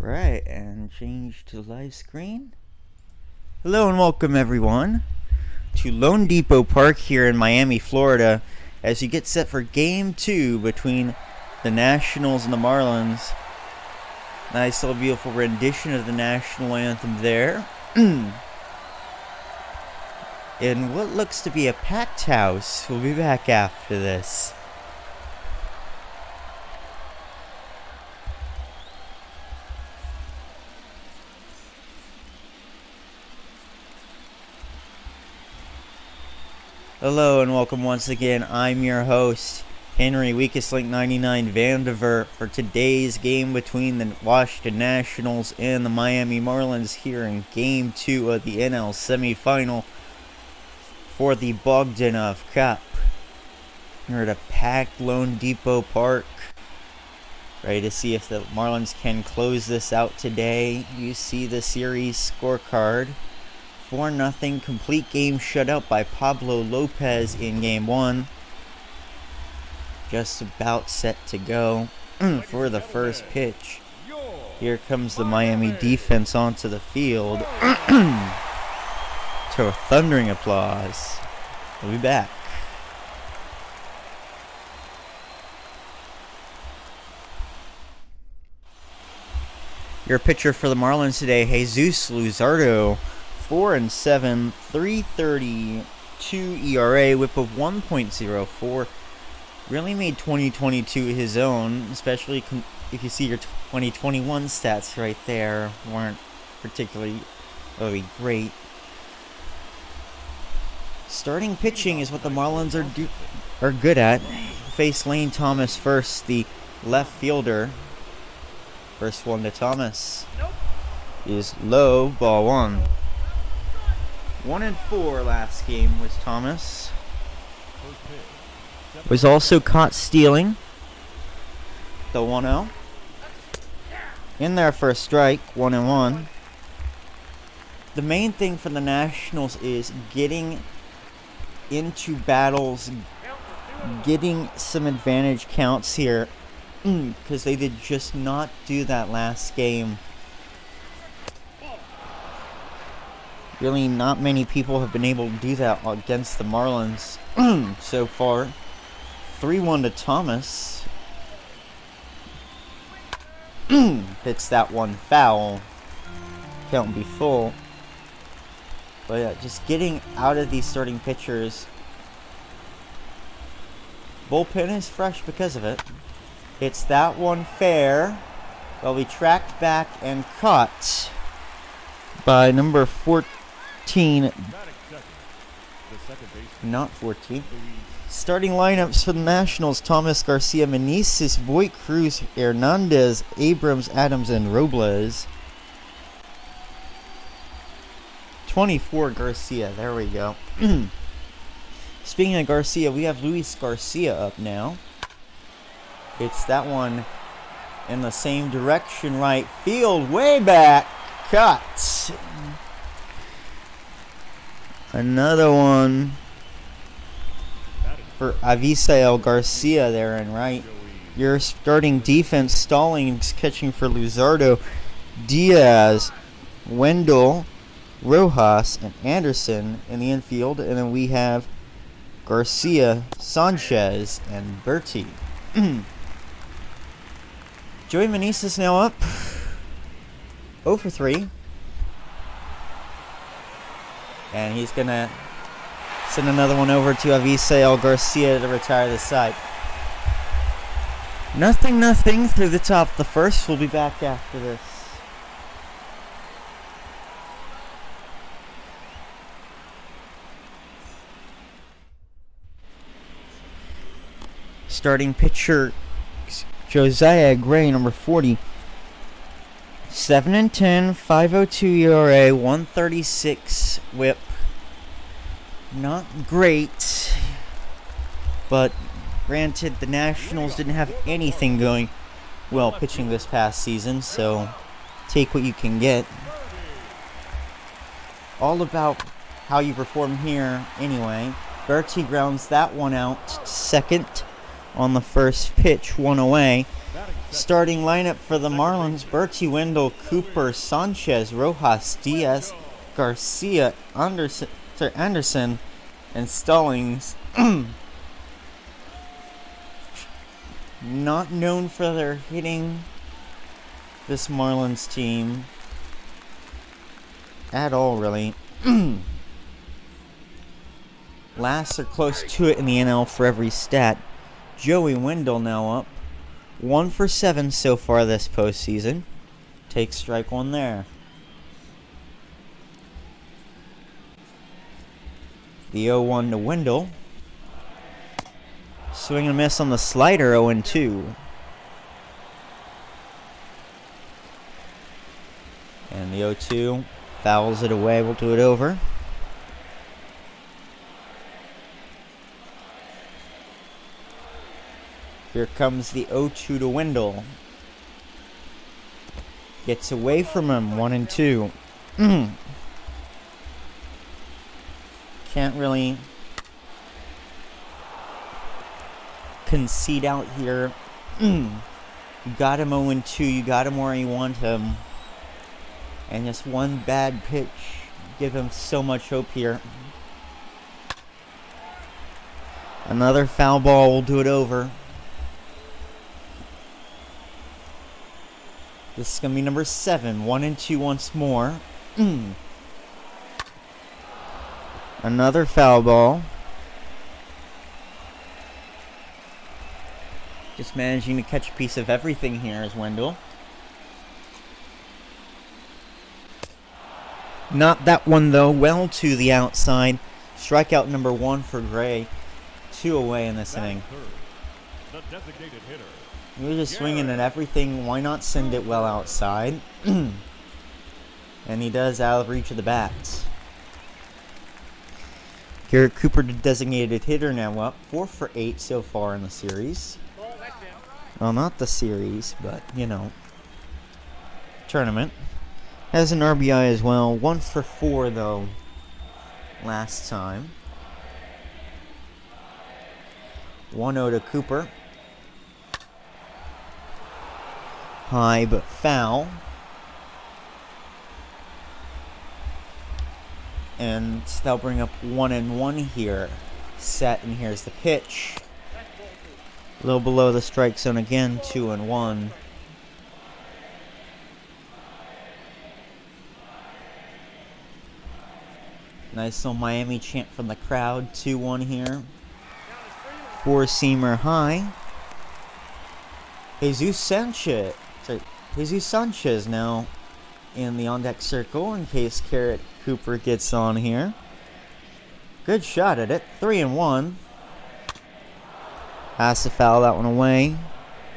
Alright, and change to live screen. Hello and welcome everyone to Lone Depot Park here in Miami, Florida, as you get set for Game 2 between the Nationals and the Marlins. Nice little beautiful rendition of the national anthem there. In what looks to be a packed house. We'll be back after this. Hello and welcome once again. I'm your host, Henry Weakest Link 99 Vandiver, for today's game between the Washington Nationals and the Miami Marlins here in Game 2 of the NL semifinal for the Bogdanoff Cup. We're at a packed Lone Depot Park, ready to see if the Marlins can close this out today. You see the series scorecard. 4-0 complete game shutout by Pablo Lopez in Game 1. Just about set to go for the first pitch. Here comes the Miami defense onto the field. To a thundering applause. We'll be back. Your pitcher for the Marlins today, Jesus Luzardo. 4-7, 3.32 ERA, whip of 1.04. Really made 2022 his own, especially if you see your 2021 stats right there. Weren't particularly great. Starting pitching is what the Marlins are good at. Face Lane Thomas first, the left fielder. First one to Thomas is low, ball one. 1-4 last game was Thomas. Was also caught stealing. The 1-0. In there for a strike, 1-1. The main thing for the Nationals is getting into battles, getting some advantage counts here, because they did just not do that last game. Really, not many people have been able to do that against the Marlins so far. 3-1 to Thomas. Hits that one foul. Count be full. But yeah, just getting out of these starting pitchers. Bullpen is fresh because of it. Hits that one fair. Well, we tracked back and caught by number 14. Not 14. Starting lineups for the Nationals: Thomas, Garcia, Meneses, Voit, Cruz, Hernandez, Abrams, Adams, and Robles. 24 Garcia. There we go. Speaking of Garcia, we have Luis Garcia up now. It's that one in the same direction, right field, way back. Cut. Another one for Avisail Garcia there in right. Your starting defense: Stallings catching for Luzardo, Diaz, Wendell, Rojas, and Anderson in the infield. And then we have Garcia, Sanchez, and Berti. Joey Meneses now up 0 for 3. And he's going to send another one over to Avisail Garcia to retire the side. Nothing through the top of the first. We'll be back after this. Starting pitcher Josiah Gray, number 40. 7-10, 5.02 ERA, 136 whip. Not great, but granted, the Nationals didn't have anything going well pitching this past season, so take what you can get. All about how you perform here anyway. Berti grounds that one out. Second. on the first pitch, 1 away. Starting lineup for the Marlins: Bertie, Wendell, Cooper, Sanchez, Rojas, Diaz, Garcia, Anderson, and Stallings. Not known for their hitting, this Marlins team, at all, really. Last or close to it in the NL for every stat. Joey Wendell now up. 1 for 7 so far this postseason. Takes strike one there. The 0-1 to Wendell. Swing and a miss on the slider, 0-2. And the 0-2 fouls it away. We'll do it over. Here comes the 0-2 to Wendell. Gets away from him, 1-2. Can't really concede out here. You got him 0-2. You got him where you want him. And just one bad pitch give him so much hope here. Another foul ball will do it over. This is going to be number 7. 1-2 once more. Another foul ball. Just managing to catch a piece of everything here is Wendell. Not that one, though. Well to the outside. Strikeout number 1 for Gray. 2 away in this inning. The designated hitter. He was just swinging at everything. Why not send it well outside? And he does, out of reach of the bats. Garrett Cooper, the designated hitter, now up. 4 for 8 so far in the series. Well, not the series, but, you know, tournament. Has an RBI as well. 1 for 4, though, last time. 1-0 to Cooper. High but foul. And that'll bring up 1-1 here. Set, and here's the pitch. A little below the strike zone again, 2-1. Nice little Miami chant from the crowd. 2-1 here. 4-seamer high. Jesus Sanchez now in the on-deck circle in case Garrett Cooper gets on here. Good shot at it. 3-1. Has to foul that one away.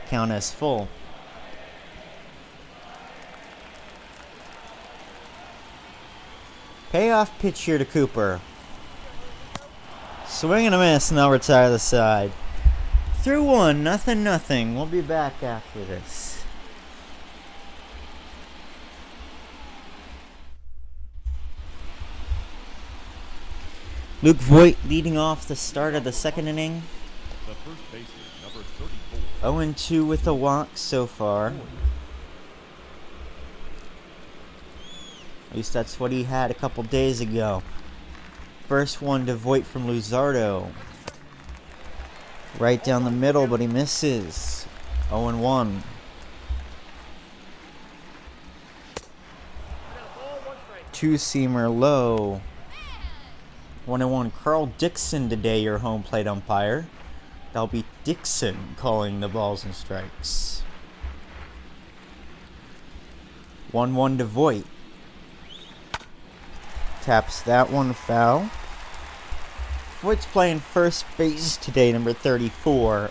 Count as full. Payoff pitch here to Cooper. Swing and a miss, and they'll retire the side. Through 1, nothing. We'll be back after this. Luke Voigt leading off the start of the second inning. The first baseman, number 34. 0-2 with a walk so far. At least that's what he had a couple days ago. First one to Voigt from Luzardo. Right down the middle, but he misses. 0-1. Two-seamer low. 1-1. Carl Dixon today, your home plate umpire. That'll be Dixon calling the balls and strikes. 1-1 to Voigt. Taps that one foul. Voigt's playing first base today, number 34.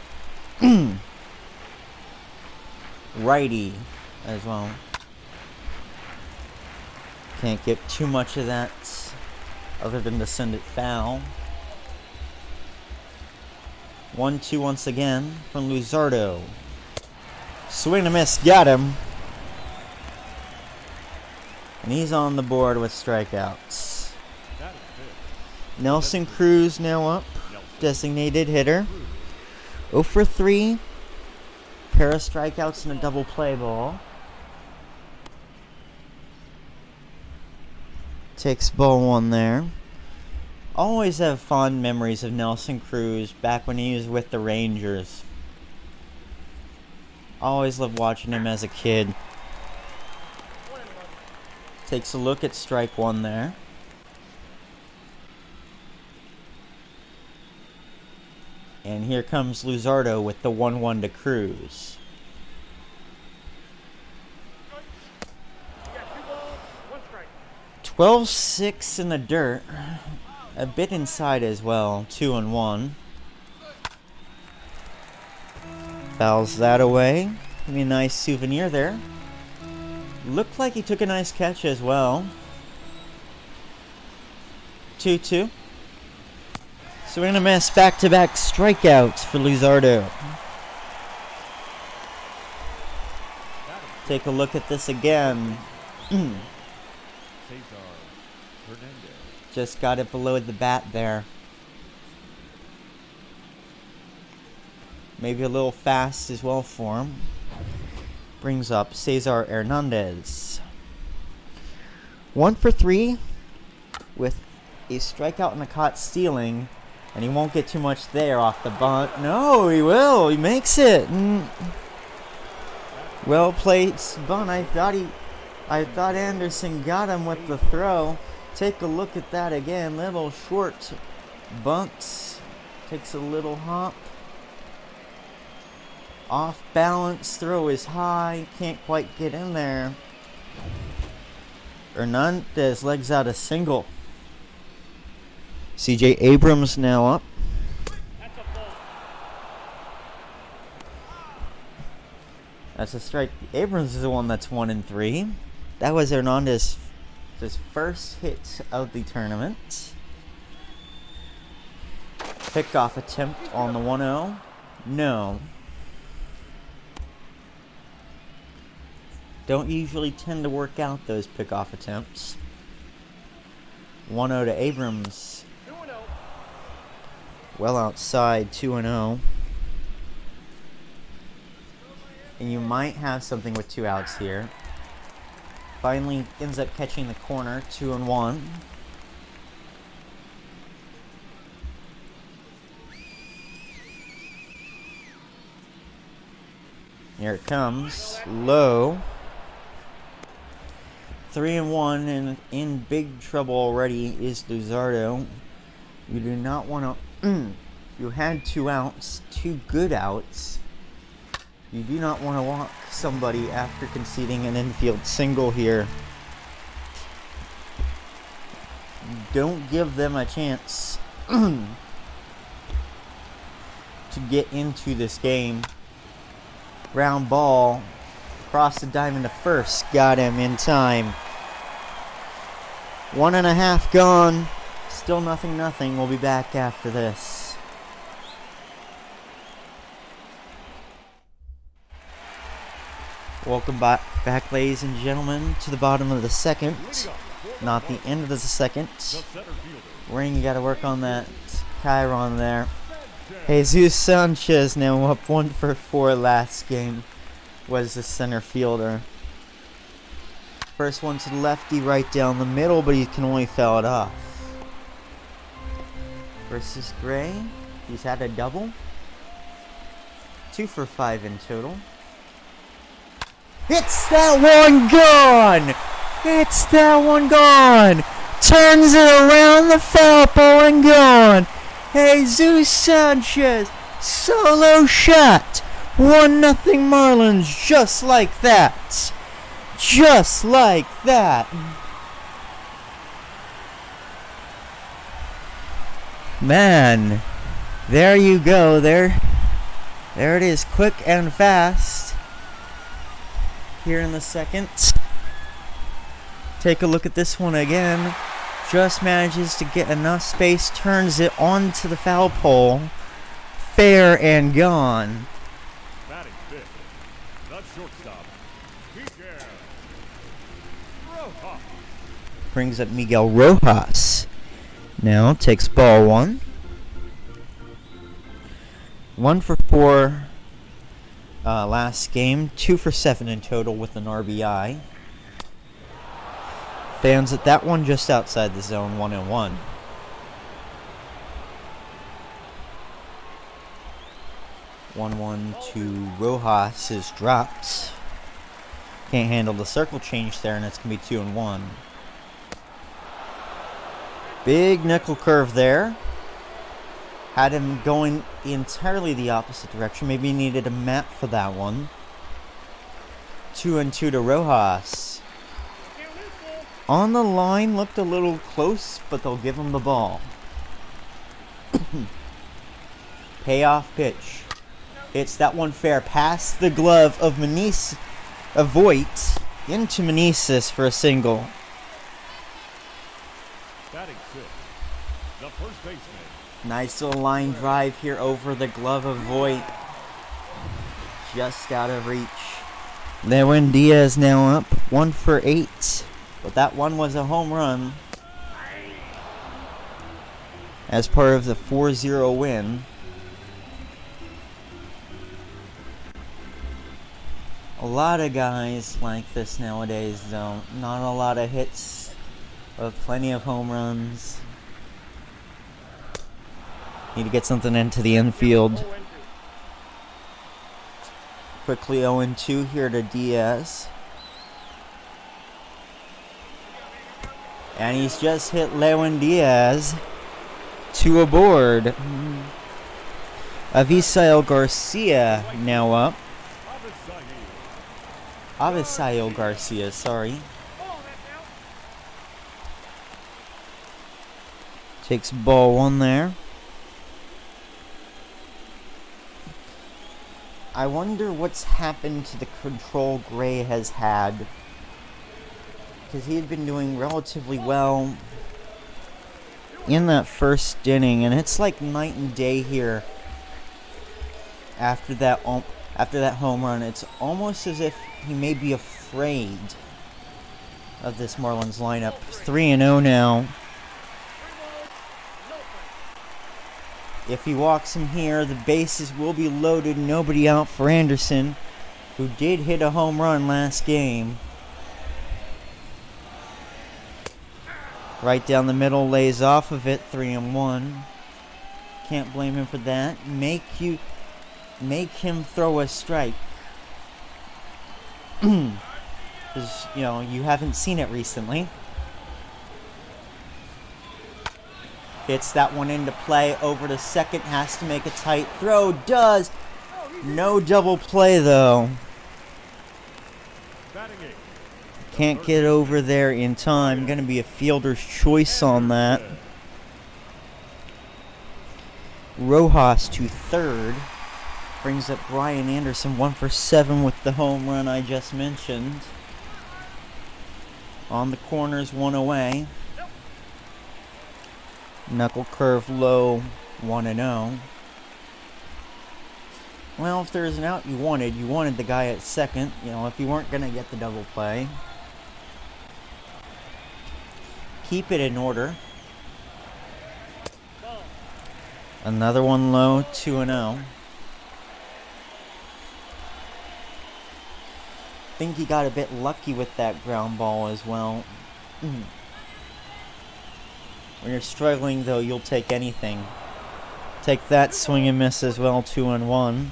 Righty as well. Can't get too much of that other than to send it foul. 1-2 once again from Luzardo. Swing and a miss, got him. And he's on the board with strikeouts. Nelson Cruz now up, designated hitter. 0 for 3. Pair of strikeouts and a double play ball. Takes ball 1 there. Always have fond memories of Nelson Cruz back when he was with the Rangers. Always loved watching him as a kid. Takes a look at strike 1 there. And here comes Luzardo with the 1-1 to Cruz. Yeah, 2 balls, 1 strike. 12-6 in the dirt. A bit inside as well. 2-1. Fouls that away. Give me a nice souvenir there. Looked like he took a nice catch as well. 2-2. So we're going to miss back-to-back strikeouts for Luzardo. Take a look at this again. Just got it below the bat there. Maybe a little fast as well for him. Brings up Cesar Hernandez. 1 for 3 with a strikeout and a caught stealing. And he won't get too much there off the bunt. No, he will. He makes it. Well played bunt. I thought Anderson got him with the throw. Take a look at that again. Little short bunts. Takes a little hop. Off balance. Throw is high. Can't quite get in there. Hernandez legs out a single. CJ Abrams now up. That's a strike. Abrams is the one that's 1-3. That was Hernandez's first hit of the tournament. Pickoff attempt on the 1-0. No. Don't usually tend to work out those pickoff attempts. 1-0 to Abrams. Well outside, 2-0. And you might have something with 2 outs here. Finally ends up catching the corner, 2-1. Here it comes, low. 3-1, and in big trouble already is Luzardo. You do not want to. You had 2 outs, 2 good outs. You do not want to walk somebody after conceding an infield single here. Don't give them a chance to get into this game. Ground ball across the diamond to first. Got him in time. 1.5 gone. Still nothing. We'll be back after this. Welcome back, ladies and gentlemen, to the bottom of the second. Not the end of the second. Ring, you got to work on that Chiron there. Jesus Sanchez now up 1 for 4 last game. Was the center fielder. First one to the lefty, right down the middle, but he can only foul it off. Versus Gray, he's had a double. 2 for 5 in total. It's that one gone! It's that one gone! Turns it around the foul pole and gone! Jesus Sanchez, solo shot! 1-0 Marlins, just like that! Just like that! Man, there you go, there it is, quick and fast. Here in the second. Take a look at this one again. Just manages to get enough space, turns it onto the foul pole. Fair and gone. Batting fifth, the shortstop, Miguel Rojas. Brings up Miguel Rojas. Now takes ball 1. 1 for poor last game. 2 for 7 in total with an RBI. Fans at that one just outside the zone, 1-1. One to Rojas is dropped. Can't handle the circle change there, and it's going to be 2-1. Big nickel curve there. Had him going entirely the opposite direction. Maybe he needed a map for that one. 2-2 to Rojas. On the line, looked a little close, but they'll give him the ball. Payoff pitch. It's that one fair past the glove of Voit into Meneses for a single. Batting fifth, the first baseman. Nice little line drive here over the glove of Voit. Just out of reach. Lewin Diaz now up 1 for 8. But that one was a home run as part of the 4-0 win. A lot of guys like this nowadays, though. Not a lot of hits, but plenty of home runs. Need to get something into the infield. Quickly 0-2 here to Diaz. And he's just hit Lewin Diaz. 2 aboard. Avisail Garcia now up. Avisail Garcia, sorry. Takes ball 1 there. I wonder what's happened to the control Gray has had. Because he had been doing relatively well in that first inning. And it's like night and day here after that home run. It's almost as if he may be afraid of this Marlins lineup. 3-0 now. If he walks him here, the bases will be loaded. Nobody out for Anderson, who did hit a home run last game. Right down the middle, lays off of it. 3-1. Can't blame him for that. Make him throw a strike. Because, you haven't seen it recently. Hits that one into play. Over to second. Has to make a tight throw. Does. No double play, though. Can't get over there in time. Going to be a fielder's choice on that. Rojas to third. Brings up Brian Anderson. 1 for 7 with the home run I just mentioned. On the corners, 1 away. Knuckle curve low, 1-0. Well, if there's an out you wanted the guy at second. If you weren't going to get the double play. Keep it in order. Another one low, 2-0. I think he got a bit lucky with that ground ball as well. When you're struggling, though, you'll take anything. Take that swing and miss as well, 2-1.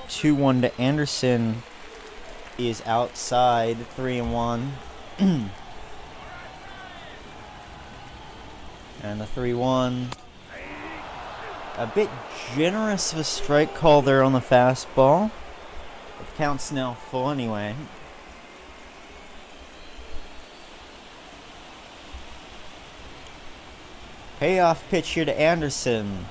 Two 2-1 to Anderson is outside, 3-1. And the 3-1. A bit generous of a strike call there on the fastball. The count's now full anyway. Payoff pitch here to Anderson.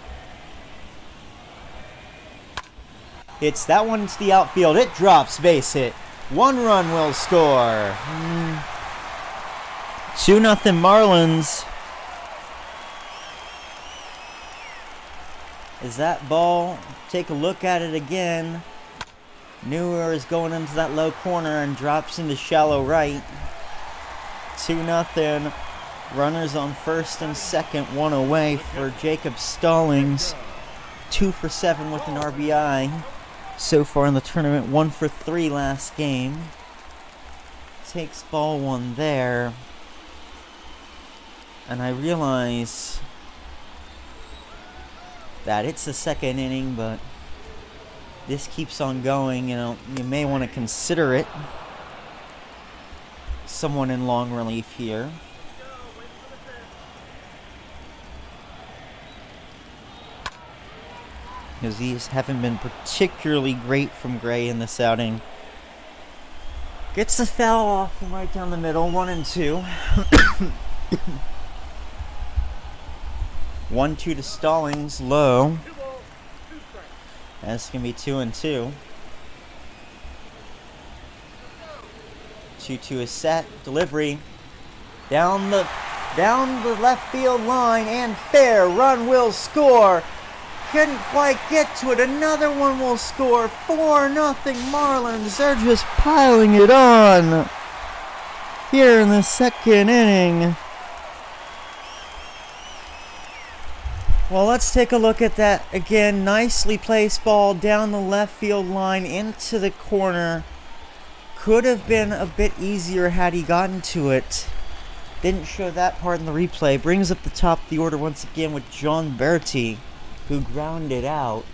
It's that one to the outfield. It drops, base hit. 1 run will score. 2-0 Marlins. Is that ball? Take a look at it again. Newer is going into that low corner and drops into shallow right. 2-0. Runners on first and second, one away for Jacob Stallings. 2 for 7 with an RBI so far in the tournament. 1 for 3 last game. Takes ball one there. And I realize that it's the second inning, but this keeps on going. You know, you may want to consider it. Someone in long relief here. Because these haven't been particularly great from Gray in this outing. Gets the foul off from right down the middle, 1-2. 1-2 to Stallings, low. That's going to be 2-2. 2-2 is set. Delivery. Down the left field line and fair. Run will score. Couldn't quite get to it. Another one will score. 4-0 Marlins. They're just piling it on here in the second inning. Well, let's take a look at that again. Nicely placed ball down the left field line into the corner. Could have been a bit easier had he gotten to it. Didn't show that part in the replay. Brings up the top of the order once again with John Berti, who grounded out.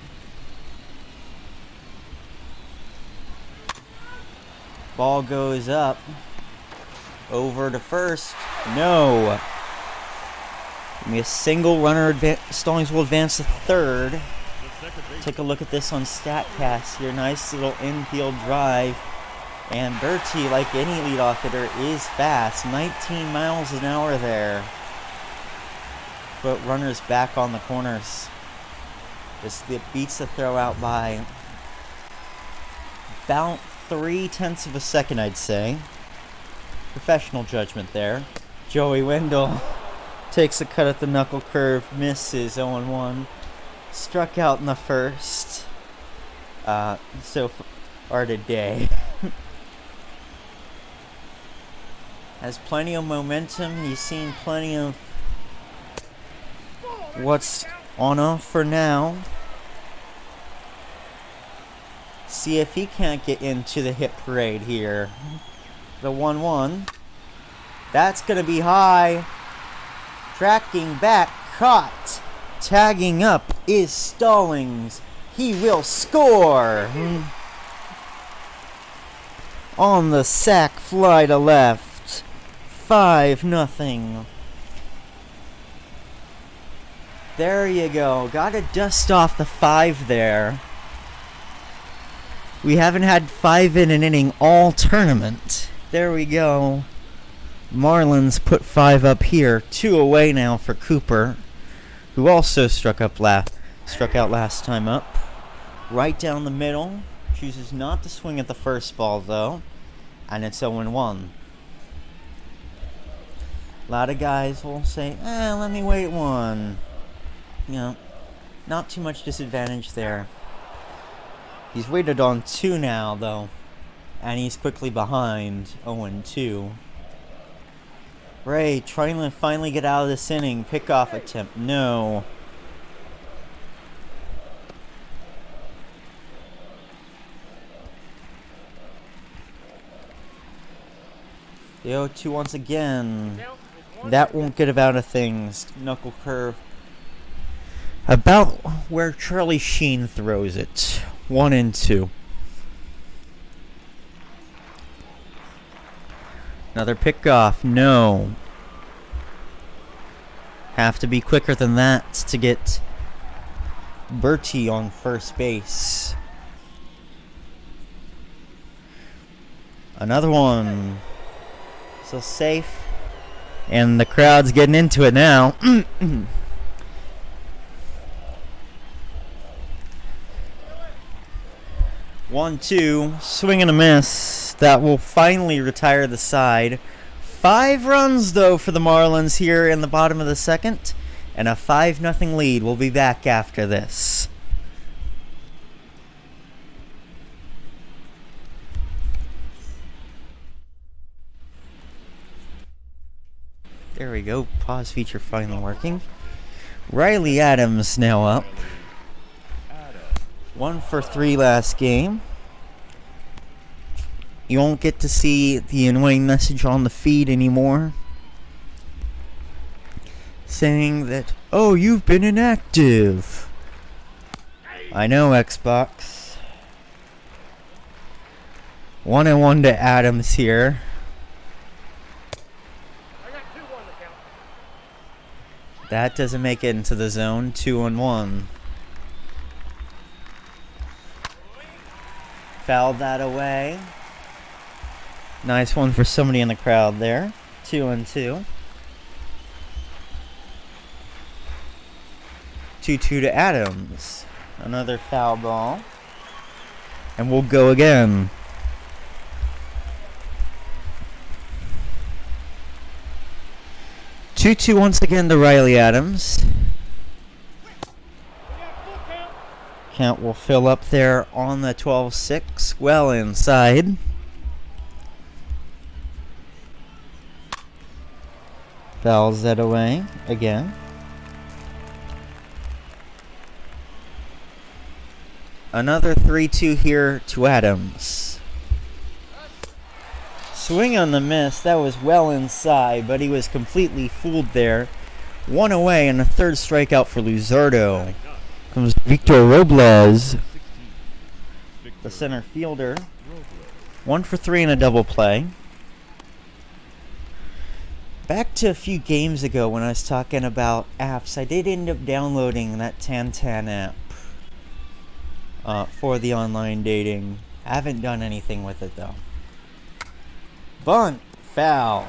Ball goes up. Over to first. No. Give me a single runner. Stallings will advance to third. Take a look at this on StatCast here. Nice little infield drive. And Berti, like any leadoff hitter, is fast. 19 miles an hour there. Put runners back on the corners. This beats the throw out by about 0.3 of a second, I'd say. Professional judgment there. Joey Wendell takes a cut at the knuckle curve, misses 0-1. Struck out in the first. So far today. Has plenty of momentum. You've seen plenty of what's on offer now. See if he can't get into the hit parade here. The 1-1. That's going to be high. Tracking back, caught. Tagging up is Stallings. He will score. On the sac fly to left. 5-0. There you go. Got to dust off the 5 there. We haven't had 5 in an inning all tournament. There we go. Marlins put 5 up here. 2 away now for Cooper, who also struck out last time up. Right down the middle. Chooses not to swing at the first ball though. And it's 0-1. A lot of guys will say, let me wait one. You know, not too much disadvantage there. He's waited on 2 now, though. And he's quickly behind 0-2. Ray trying to finally get out of this inning. Pickoff attempt. No. The 0-2 once again. That won't get him out of things. Knuckle curve. About where Charlie Sheen throws it. 1-2. Another pickoff. No. Have to be quicker than that to get Berti on first base. Another one. So safe. And the crowd's getting into it now. 1-2, swing and a miss. That will finally retire the side. 5 runs, though, for the Marlins here in the bottom of the second. And a 5-0 lead. We'll be back after this. There we go. Pause feature finally working. Riley Adams now up. 1 for 3 last game. You won't get to see the annoying message on the feed anymore saying that, oh, you've been inactive. I know, Xbox. 1-1 to Adams here. I got 2-1 to count. That doesn't make it into the zone. 2-1. Fouled that away. Nice one for somebody in the crowd there. 2-2. 2-2 to Adams. Another foul ball. And we'll go again. 2-2 once again to Riley Adams. Count will fill up there on the 12-6. Well inside. Fouls that away again. Another 3-2 here to Adams. Swing on the miss. That was well inside, but he was completely fooled there. 1 away and a third strikeout for Luzardo. Comes Victor Robles, the center fielder. 1 for 3 in a double play. Back to a few games ago when I was talking about apps, I did end up downloading that Tantan app for the online dating. I haven't done anything with it though. Bunt, foul.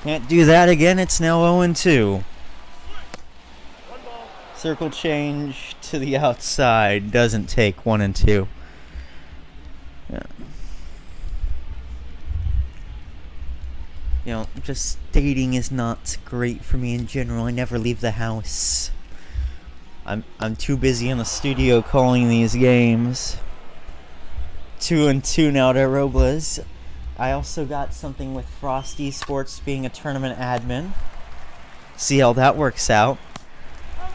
Can't do that again. It's now 0-2. Circle change to the outside. Doesn't take 1 and 2. Yeah. You know, just dating is not great for me in general. I never leave the house. I'm too busy in the studio calling these games. 2-2 now to Robles. I also got something with Frosty Sports being a tournament admin. See how that works out.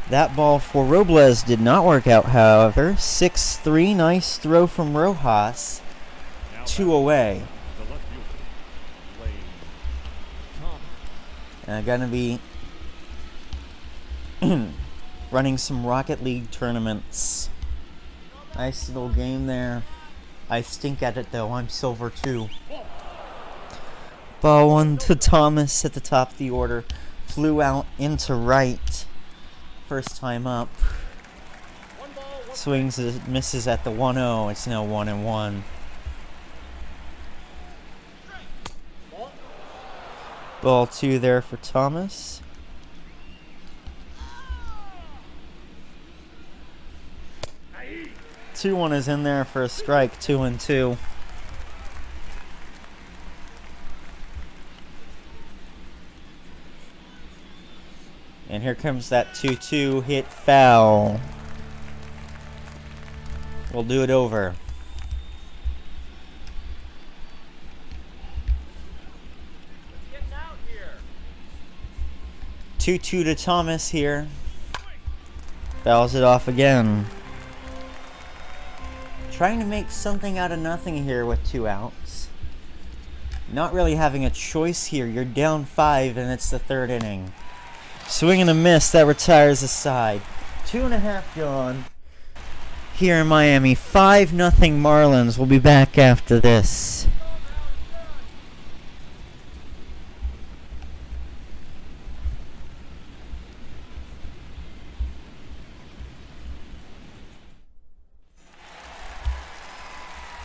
That ball for Robles did not work out, however. 6-3, nice throw from Rojas. 2 away. Gonna be running some Rocket League tournaments. Nice little game there. I stink at it though. I'm silver too. Ball 1 to Thomas at the top of the order. Flew out into right. First time up. Swings and misses at the 1-0. It's now 1-1. Ball 2 there for Thomas. 2-1 is in there for a strike. 2-2. And here comes that 2-2 hit foul. We'll do it over. Getting out here. 2-2 to Thomas here. Fouls it off again. Trying to make something out of nothing here with 2 outs. Not really having a choice here. You're down 5 and it's the 3rd inning. Swing and a miss. That retires the side. 2.5 gone. Here in Miami. 5-0 Marlins. We'll be back after this.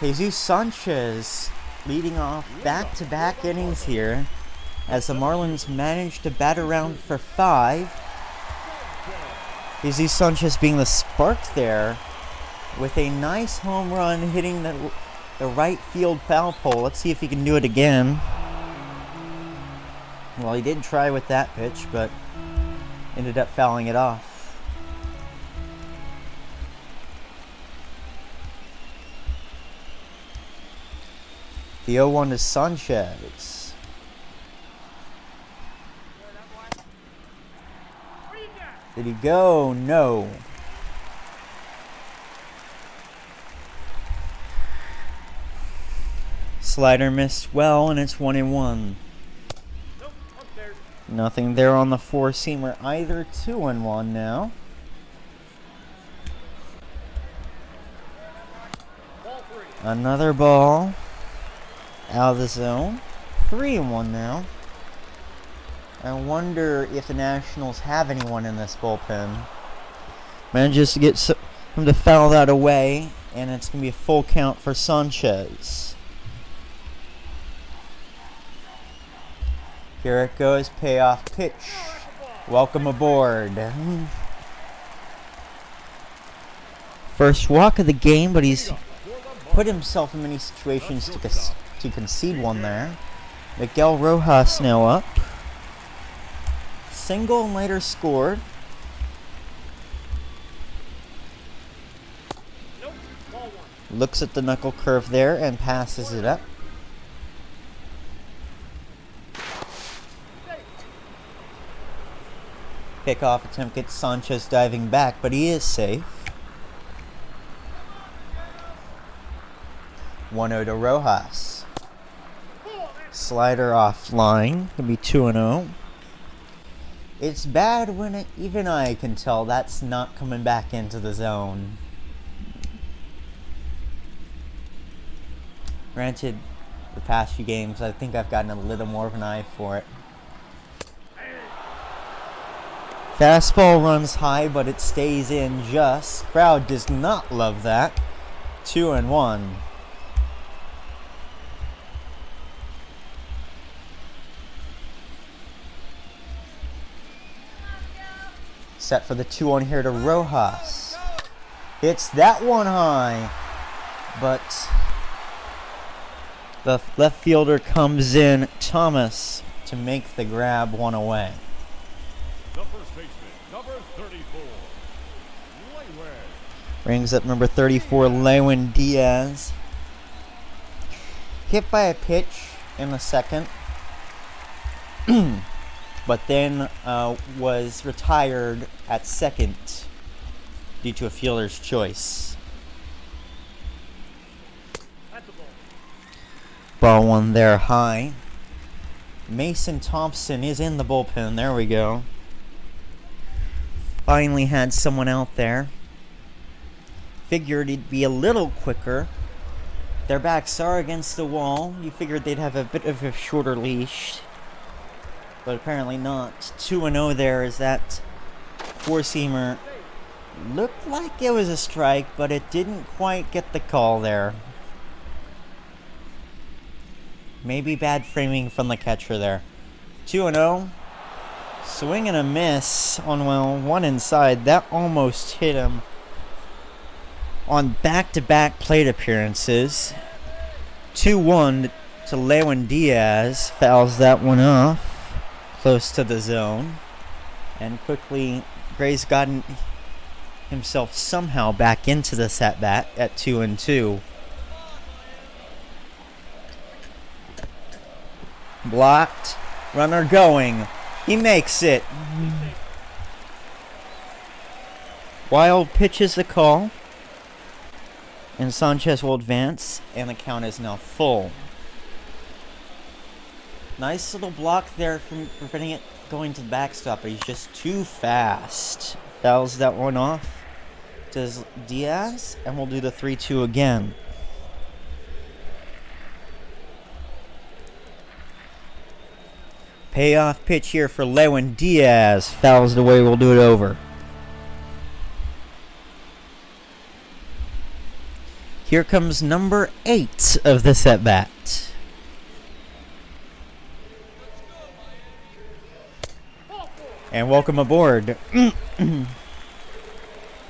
Jesus Sanchez leading off back-to-back innings here as the Marlins managed to bat around for 5. Jesus Sanchez being the spark there with a nice home run hitting the right field foul pole. Let's see if he can do it again. Well, he did try with that pitch, but ended up fouling it off. The 0-1 to Sanchez. Did he go? No. Slider missed well, and it's 1-1. Nope, upstairs. Nothing there on the four-seamer either. 2-1 now. Ball 3. Another ball out of the zone. 3-1 now. I wonder if the Nationals have anyone in this bullpen. Manages to get him to foul that away, and it's going to be a full count for Sanchez. Here it goes, payoff pitch. Welcome aboard. First walk of the game, but he's put himself in many situations to concede one there. Miguel Rojas now up. Single and later scored. Nope, ball 1. Looks at the knuckle curve there and passes it up. Pickoff attempt gets Sanchez diving back, but he is safe. 1-0 to Rojas. Slider offline. Gonna be 2-0. It's bad when even I can tell that's not coming back into the zone. Granted, the past few games, I think I've gotten a little more of an eye for it. Fastball runs high, but it stays in just. Crowd does not love that. 2-1. Set for the 2-1 here to Rojas. Hits that one high, but the left fielder comes in, Thomas, to make the grab one away. The first baseman, number 34, Lewin. Brings up number 34, Lewin Diaz. Hit by a pitch in the second, but then was retired at second due to a fielder's choice. That's a ball. Ball one there high. Mason Thompson is in the bullpen. There we go. Finally had someone out there. Figured he'd be a little quicker. Their backs are against the wall. You figured they'd have a bit of a shorter leash, but apparently not. 2-0 there as that four-seamer looked like it was a strike, but it didn't quite get the call there. Maybe bad framing from the catcher there. 2-0. Swing and a miss on, well, one inside. That almost hit him on back-to-back plate appearances. 2-1 to Lewin Diaz. Fouls that one off. Close to the zone. And quickly, Gray's gotten himself somehow back into this at-bat at 2-2. Blocked. Runner going. He makes it. Wild pitch is the call. And Sanchez will advance. And the count is now full. Nice little block there from preventing it going to the backstop. But he's just too fast. Fouls that one off. Does Diaz. And we'll do the 3-2 again. Payoff pitch here for Lewin Diaz. Fouls the way, we'll do it over. Here comes number 8 of this at-bat. And welcome aboard.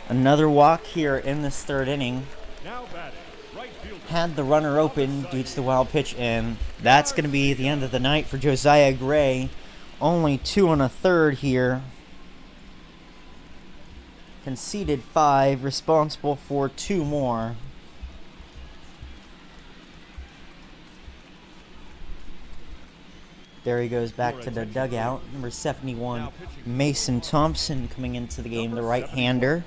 Another walk here in this third inning. Now batting, right fielder. Had the runner open due to the wild pitch, and that's going to be the end of the night for Josiah Gray. Only 2 1/3 here. Conceded 5, responsible for 2 more. There he goes back to the dugout. Number 71, Mason Thompson coming into the game, the right-hander.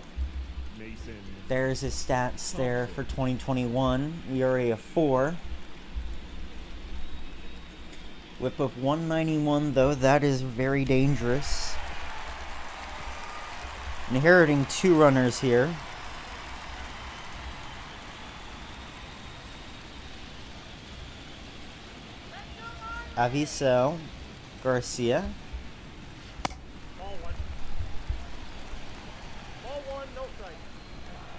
Mason. There's his stats there for 2021. ERA of 4. Whip of 191, though. That is very dangerous. Inheriting 2 runners here. Aviso Garcia. Ball 1. Ball 1, no strike.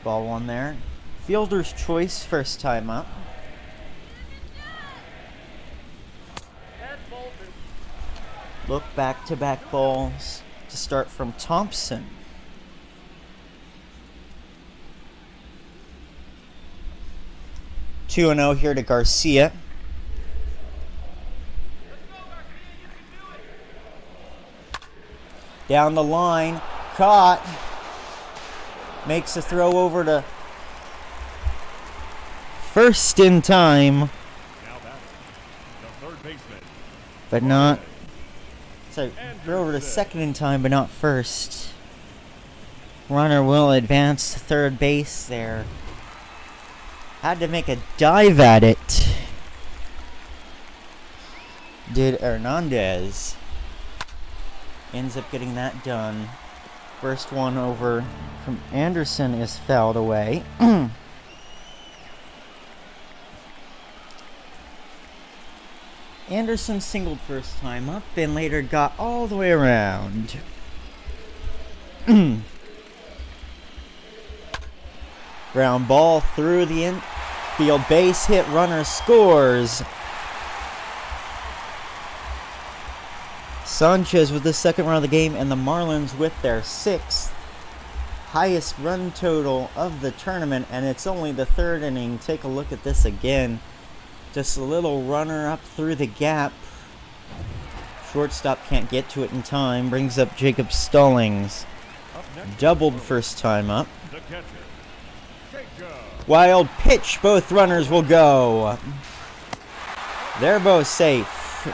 Ball 1 there. Fielder's choice, first time up. And ball 2. Look back-to-back balls to start from Thompson. 2-0 here to Garcia. Down the line, caught. Makes a throw over to first in time, Now batting. The third baseman. but not. So throw over to second in time, but not first. Runner will advance to third base there. Had to make a dive at it. Did Hernandez. Ends up getting that done. First one over from Anderson is fouled away. Anderson singled first time up and later got all the way around. Ground ball through the infield, base hit, runner scores. Sanchez with the second run of the game, and the Marlins with their 6th highest run total of the tournament, and it's only the 3rd inning. Take a look at this again. Just a little runner up through the gap. Shortstop can't get to it in time. Brings up Jacob Stallings. Up next. Doubled first time up. The catcher. Jacob. Wild pitch. Both runners will go. They're both safe.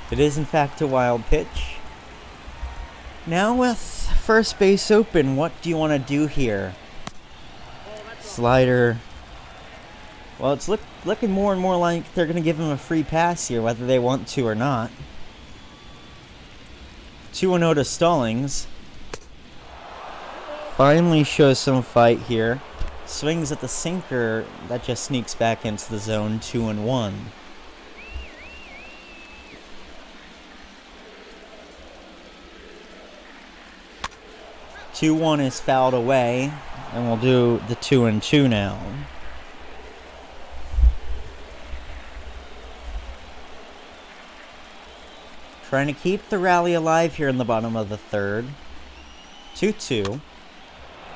It is in fact a wild pitch. Now with first base open, what do you want to do here? Slider. Well, it's looking more and more like they're going to give him a free pass here, whether they want to or not. 2-0 to Stallings. Finally shows some fight here. Swings at the sinker. That just sneaks back into the zone. 2-1. 2-1 is fouled away, and we'll do the 2-2 now. Trying to keep the rally alive here in the bottom of the 3rd. 2-2.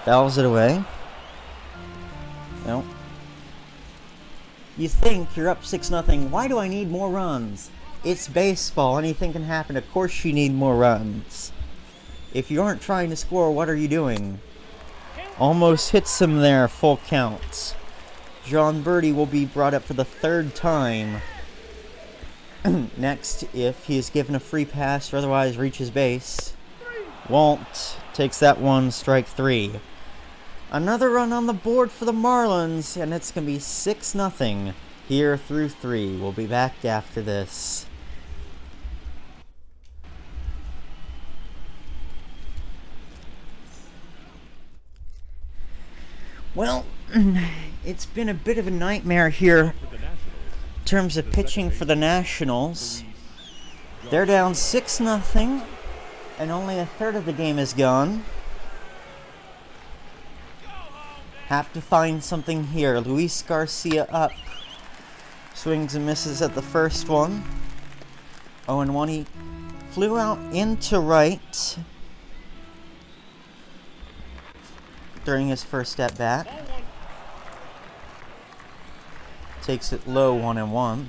Fouls it away. No. You think you're up 6-0. Why do I need more runs? It's baseball. Anything can happen. Of course you need more runs. If you aren't trying to score, what are you doing? Almost hits him there, full counts. John Birdie will be brought up for the 3rd time. Next, if he is given a free pass or otherwise reaches base. Won't. Takes that one, strike 3. Another run on the board for the Marlins, and it's going to be 6-0 here through 3. We'll be back after this. Well, it's been a bit of a nightmare here in terms of pitching for the Nationals. They're down 6-0, and only a third of the game is gone. Have to find something here. Luis Garcia up. Swings and misses at the first one. 0-1. He flew out into right during his first at bat. Takes it low, 1-1.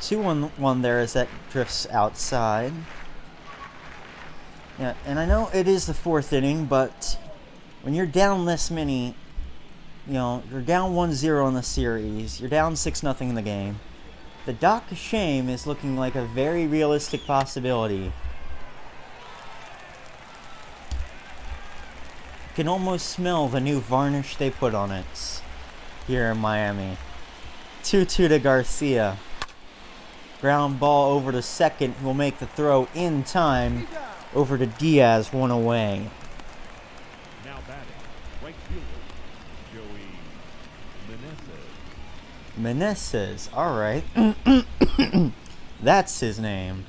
Two 1-1 there as that drifts outside. Yeah, and I know it is the 4th inning, but when you're down this many, you know, you're down 1-0 in the series, you're down 6-0 in the game. The Dock of Shame is looking like a very realistic possibility. You can almost smell the new varnish they put on it here in Miami. 2-2 to Garcia. Ground ball over to second, who will make the throw in time. Over to Diaz, one away. Now batting, right fielder, Joey Meneses. Meneses, alright. That's his name.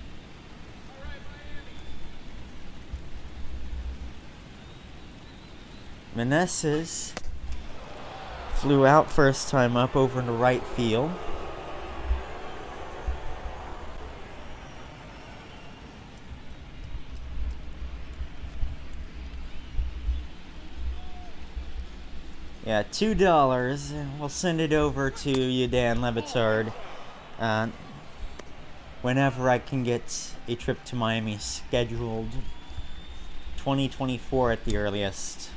Meneses flew out first time up over into right field. Yeah, $2. We'll send it over to you, Dan Levitard. Whenever I can get a trip to Miami scheduled. 2024 at the earliest.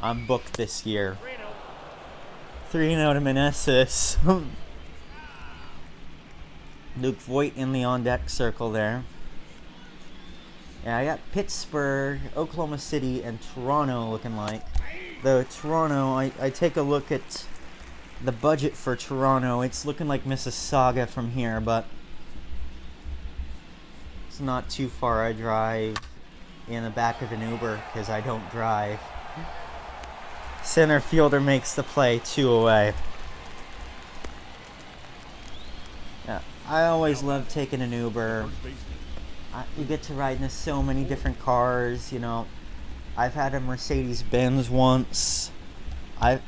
I'm booked this year. 3-0 to Meneses. Luke Voigt in the on-deck circle there. Yeah, I got Pittsburgh, Oklahoma City, and Toronto looking like. Though Toronto, I take a look at the budget for Toronto. It's looking like Mississauga from here, but it's not too far. I drive in the back of an Uber because I don't drive. Center fielder makes the play, 2 away. Yeah, I always love taking an Uber. You get to ride in so many different cars, you know. I've had a Mercedes-Benz once. I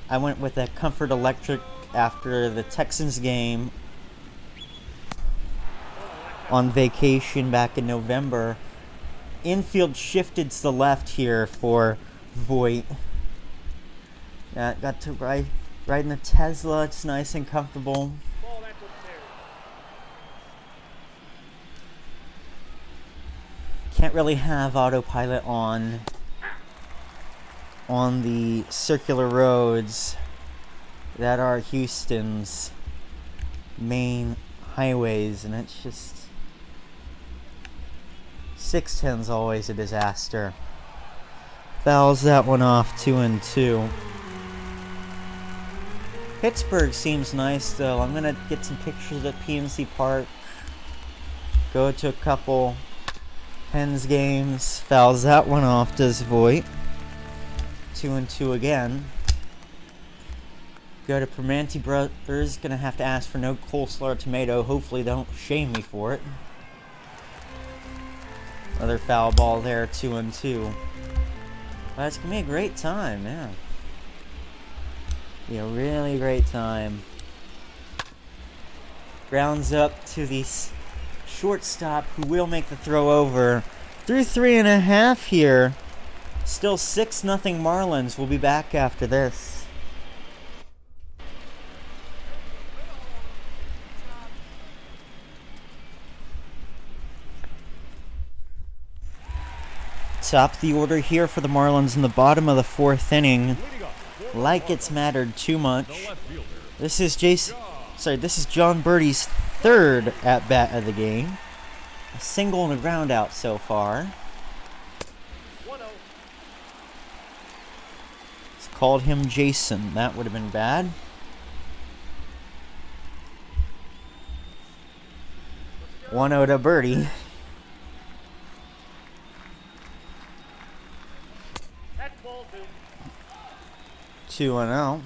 went with a Comfort Electric after the Texans game on vacation back in November. Infield shifted to the left here for Voigt. Yeah, got to ride in the Tesla. It's nice and comfortable. Can't really have autopilot on the circular roads that are Houston's main highways, and it's just 610's always a disaster. Fouls that one off, 2-2. Pittsburgh seems nice though. I'm gonna get some pictures at PNC Park. Go to a couple Pens games. Fouls that one off, does Voigt. 2-2 again. Go to Permanente Brothers. Gonna have to ask for no coleslaw or tomato. Hopefully they don't shame me for it. Another foul ball there, 2-2. That's gonna be a great time, yeah. Be a really great time. Grounds up to the shortstop, who will make the throw over. Through 3.5 here. Still 6-0 Marlins. We'll be back after this. Top of the order here for the Marlins in the bottom of the 4th inning. Like it's mattered too much. This is John Birdie's 3rd at bat of the game. A single and a ground out so far. It's called him Jason. That would have been bad. One 0 to Birdie. That's ball 2 2-0.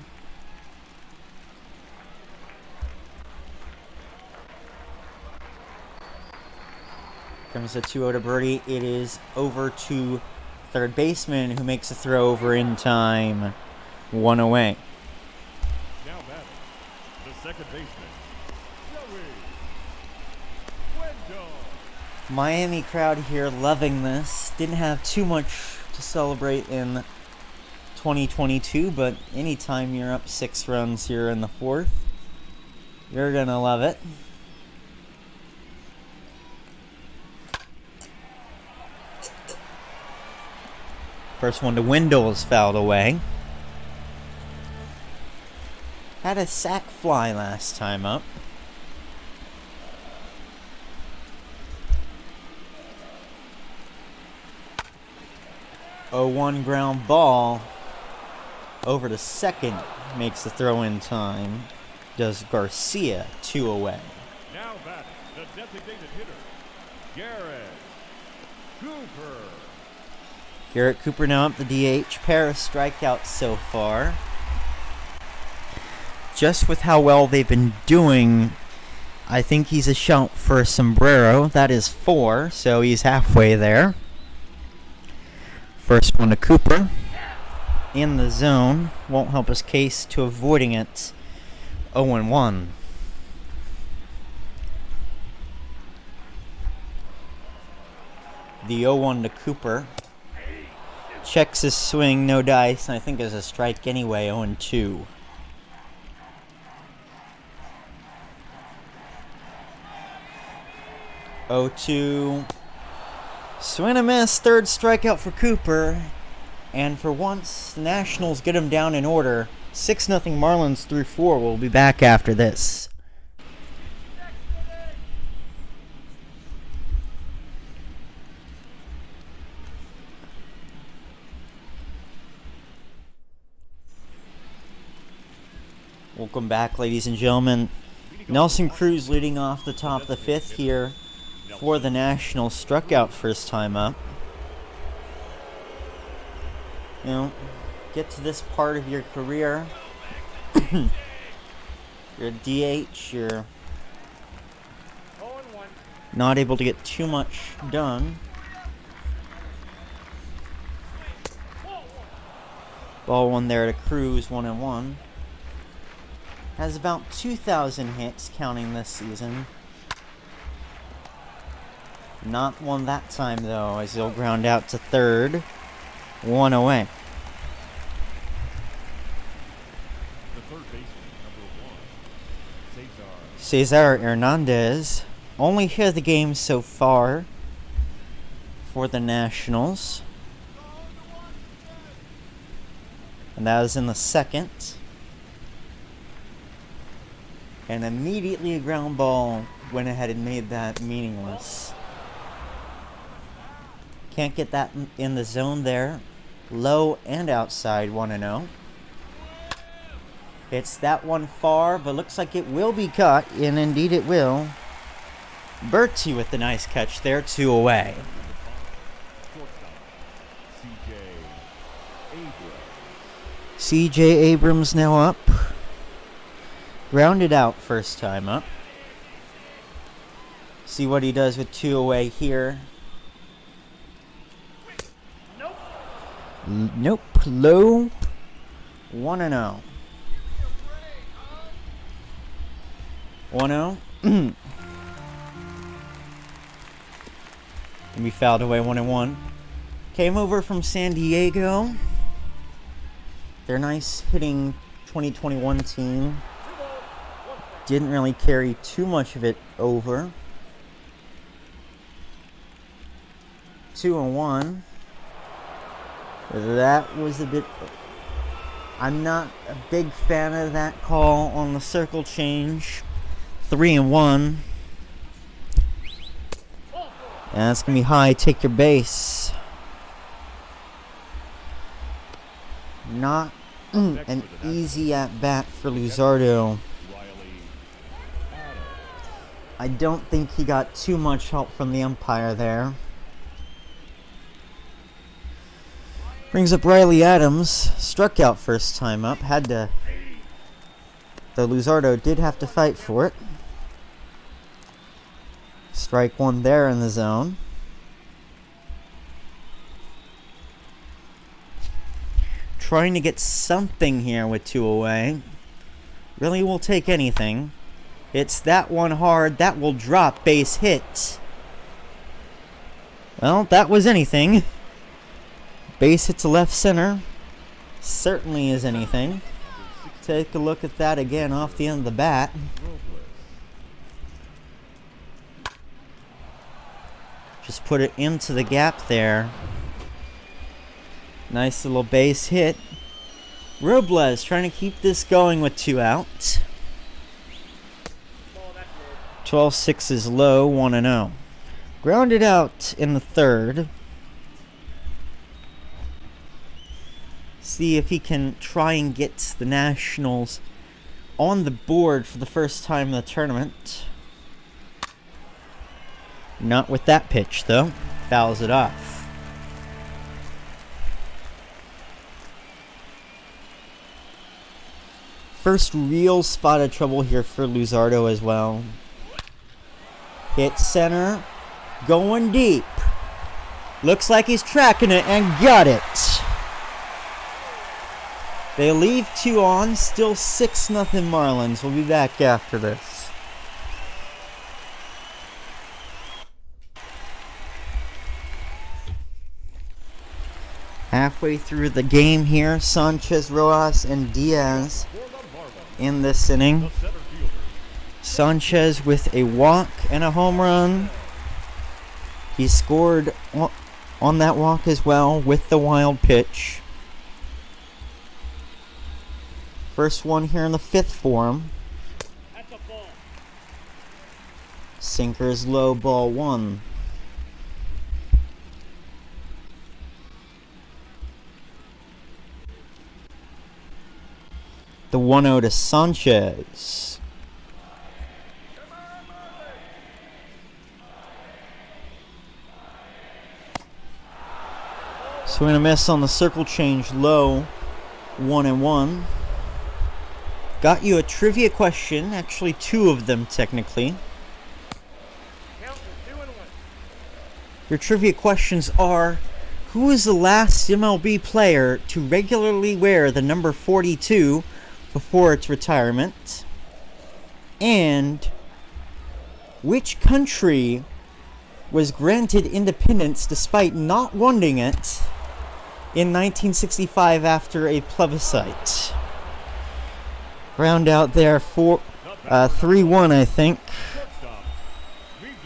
Comes a 2-0 to Birdie. It is over to third baseman, who makes a throw over in time. 1 away. Now batting, the second baseman, Joey Bogdanoff. Miami crowd here loving this. Didn't have too much to celebrate in 2022, but anytime you're up 6 runs here in the 4th, you're gonna love it. First one to Wendell is fouled away. Had a sac fly last time up. Oh, 1 ground ball over to second makes the throw in time. Does Garcia, 2 away. Now batting, the designated hitter, Garrett Cooper. Garrett Cooper now up the DH. Pair of strikeouts so far. Just with how well they've been doing, I think he's a shout for a sombrero. That is 4, so he's halfway there. First one to Cooper. In the zone. Won't help his case to avoiding it. 0-1. The 0-1 to Cooper. Checks his swing, no dice, and I think there's a strike anyway, 0-2. Swing and a miss, third strikeout for Cooper. And for once, the Nationals get him down in order. 6-0 Marlins through 4. We'll be back after this. Welcome back, ladies and gentlemen. Nelson Cruz leading off the top of the 5th here for the Nationals. Struck out first time up. You know, get to this part of your career. You're a DH, you're not able to get too much done. Ball 1 there to Cruz, 1-1. Has about 2,000 hits counting this season. Not one that time though, as he'll ground out to third. 1 away. The third baseman, number 1, Cesar Hernandez. Only hit of the game so far for the Nationals. And that was in the second. And immediately a ground ball went ahead and made that meaningless. Can't get that in the zone there. Low and outside, 1-0. It's that one far, but looks like it will be caught, and indeed it will. Bertie with the nice catch there, 2 away. C.J. Abrams now up. Grounded out first time up. See what he does with 2 away here. Nope. Low. 1-0. 1-0. And we fouled away 1-1. Came over from San Diego. Their nice hitting 2021 team. Didn't really carry too much of it over. 2-1. That was a bit... I'm not a big fan of that call on the circle change. 3-1. And that's going to be high. Take your base. Not an easy at-bat for Luzardo. I don't think he got too much help from the umpire there. Brings up Riley Adams. Struck out first time up. Had to... Though Luzardo did have to fight for it. Strike 1 there in the zone. Trying to get something here with 2 away. Really will take anything. It's that one hard. That will drop. Base hit. Well, that was anything. Base hit to left center. Certainly is anything. Take a look at that again off the end of the bat. Just put it into the gap there. Nice little base hit. Robles trying to keep this going with 2 outs. 12-6 is low, 1-0. Grounded out in the 3rd. See if he can try and get the Nationals on the board for the first time in the tournament. Not with that pitch, though. Fouls it off. First real spot of trouble here for Luzardo as well. Hit center. Going deep. Looks like he's tracking it and got it. They leave 2 on. Still 6-0 Marlins. We'll be back after this. Halfway through the game here, Sanchez, Rojas, and Diaz in this inning. Sanchez with a walk and a home run. He scored on that walk as well with the wild pitch. First one here in the 5th for him. Sinker's low, ball 1. The 1-0 to Sanchez. Swing and a miss on the circle change, low, 1-1. Got you a trivia question, actually 2 of them technically. Your trivia questions are: who is the last MLB player to regularly wear the number 42 before its retirement? And which country was granted independence despite not wanting it in 1965 after a plebiscite? Round out there for 3-1, I think.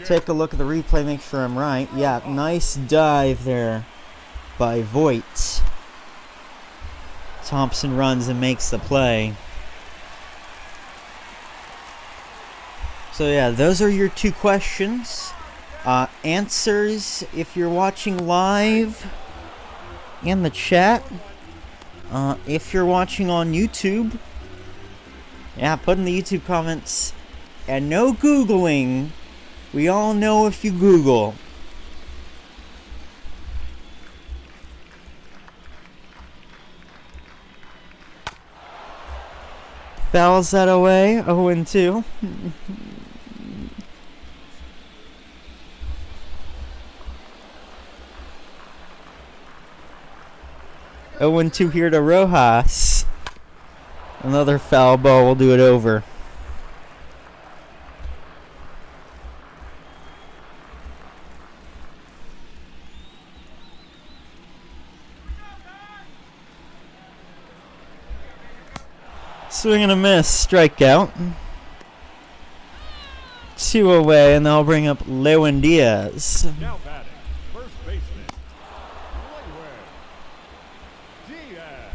Take a look at the replay, make sure I'm right. Yeah, nice dive there by Voigt. Thompson runs and makes the play. So yeah, those are your 2 questions. Answers if you're watching live in the chat. If you're watching on YouTube, yeah, put in the YouTube comments. And no Googling. We all know if you Google. Fouls that away, 0-2. 0-2 here to Rojas. Another foul ball will do it over. Swing and a miss, strikeout. 2 away, and they'll bring up Lewin Diaz. Now batting, first baseman, Diaz.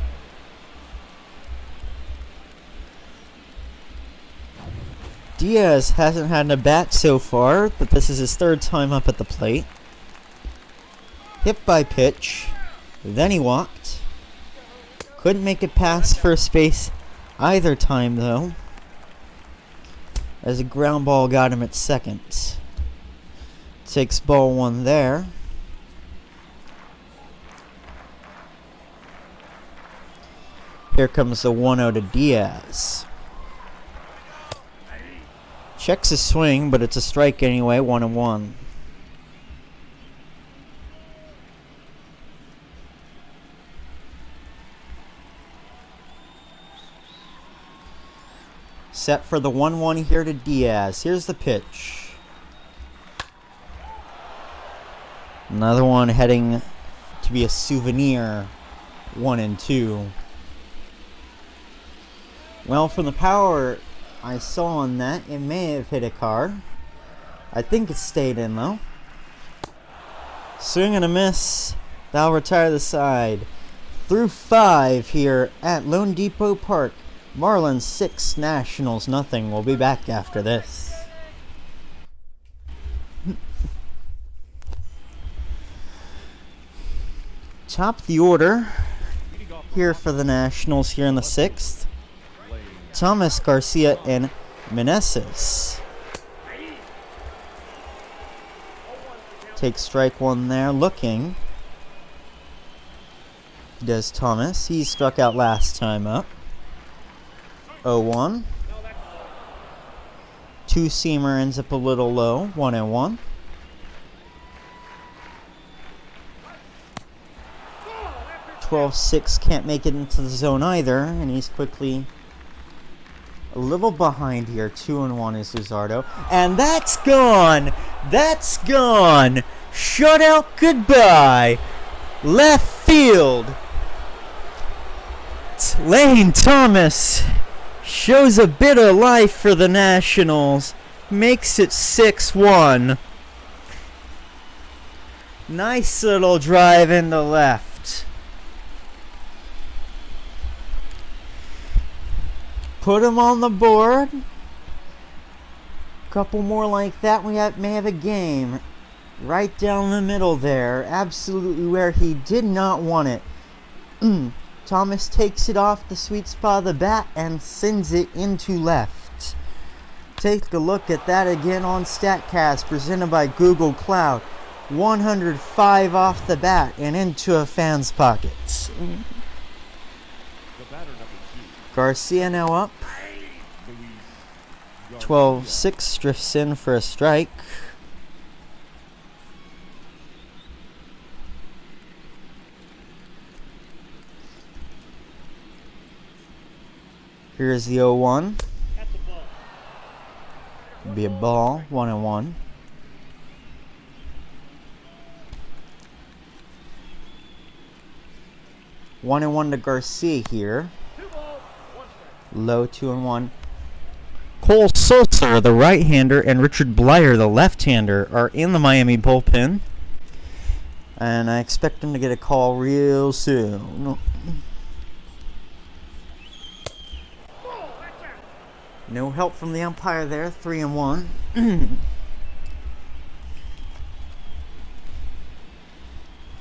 Diaz hasn't had an at-bat so far, but this is his 3rd time up at the plate. Hit by pitch, then he walked. Couldn't make it past first base either time, though, as a ground ball got him at second. Takes ball 1 there. Here comes the 1-0 to Diaz. Checks his swing, but it's a strike anyway, 1-1. Set for the 1-1 here to Diaz. Here's the pitch. Another one heading to be a souvenir. 1-2. Well, from the power I saw on that, it may have hit a car. I think it stayed in, though. Swing and a miss. That'll retire the side. through 5 here at Lone Depot Park. Marlins 6, Nationals nothing. We'll be back after this. Top the order here for the Nationals here in the 6th. Thomas, Garcia, and Meneses. Takes strike 1 there, looking. Does Thomas. He struck out last time up. 0-1. Two-seamer ends up a little low. 1-1. 12-6 can't make it into the zone either, and he's quickly a little behind here. 2-1 is Luzardo. And that's gone! That's gone! Shutout goodbye! Left field! Lane Thomas shows a bit of life for the Nationals. Makes it 6-1. Nice little drive into left. Put him on the board. Couple more like that. We may have a game. Right down the middle there. Absolutely where he did not want it. Thomas takes it off the sweet spot of the bat and sends it into left. Take a look at that again on StatCast, presented by Google Cloud. 105 off the bat and into a fan's pockets. Garcia now up. 12-6 drifts in for a strike. Here's the 0-1. Be a ball. 1-1. One and 1 to Garcia here. Low 2-1. Cole Sulcer, the right-hander, and Richard Blyer, the left-hander, are in the Miami bullpen. And I expect them to get a call real soon. No help from the umpire there. 3-1.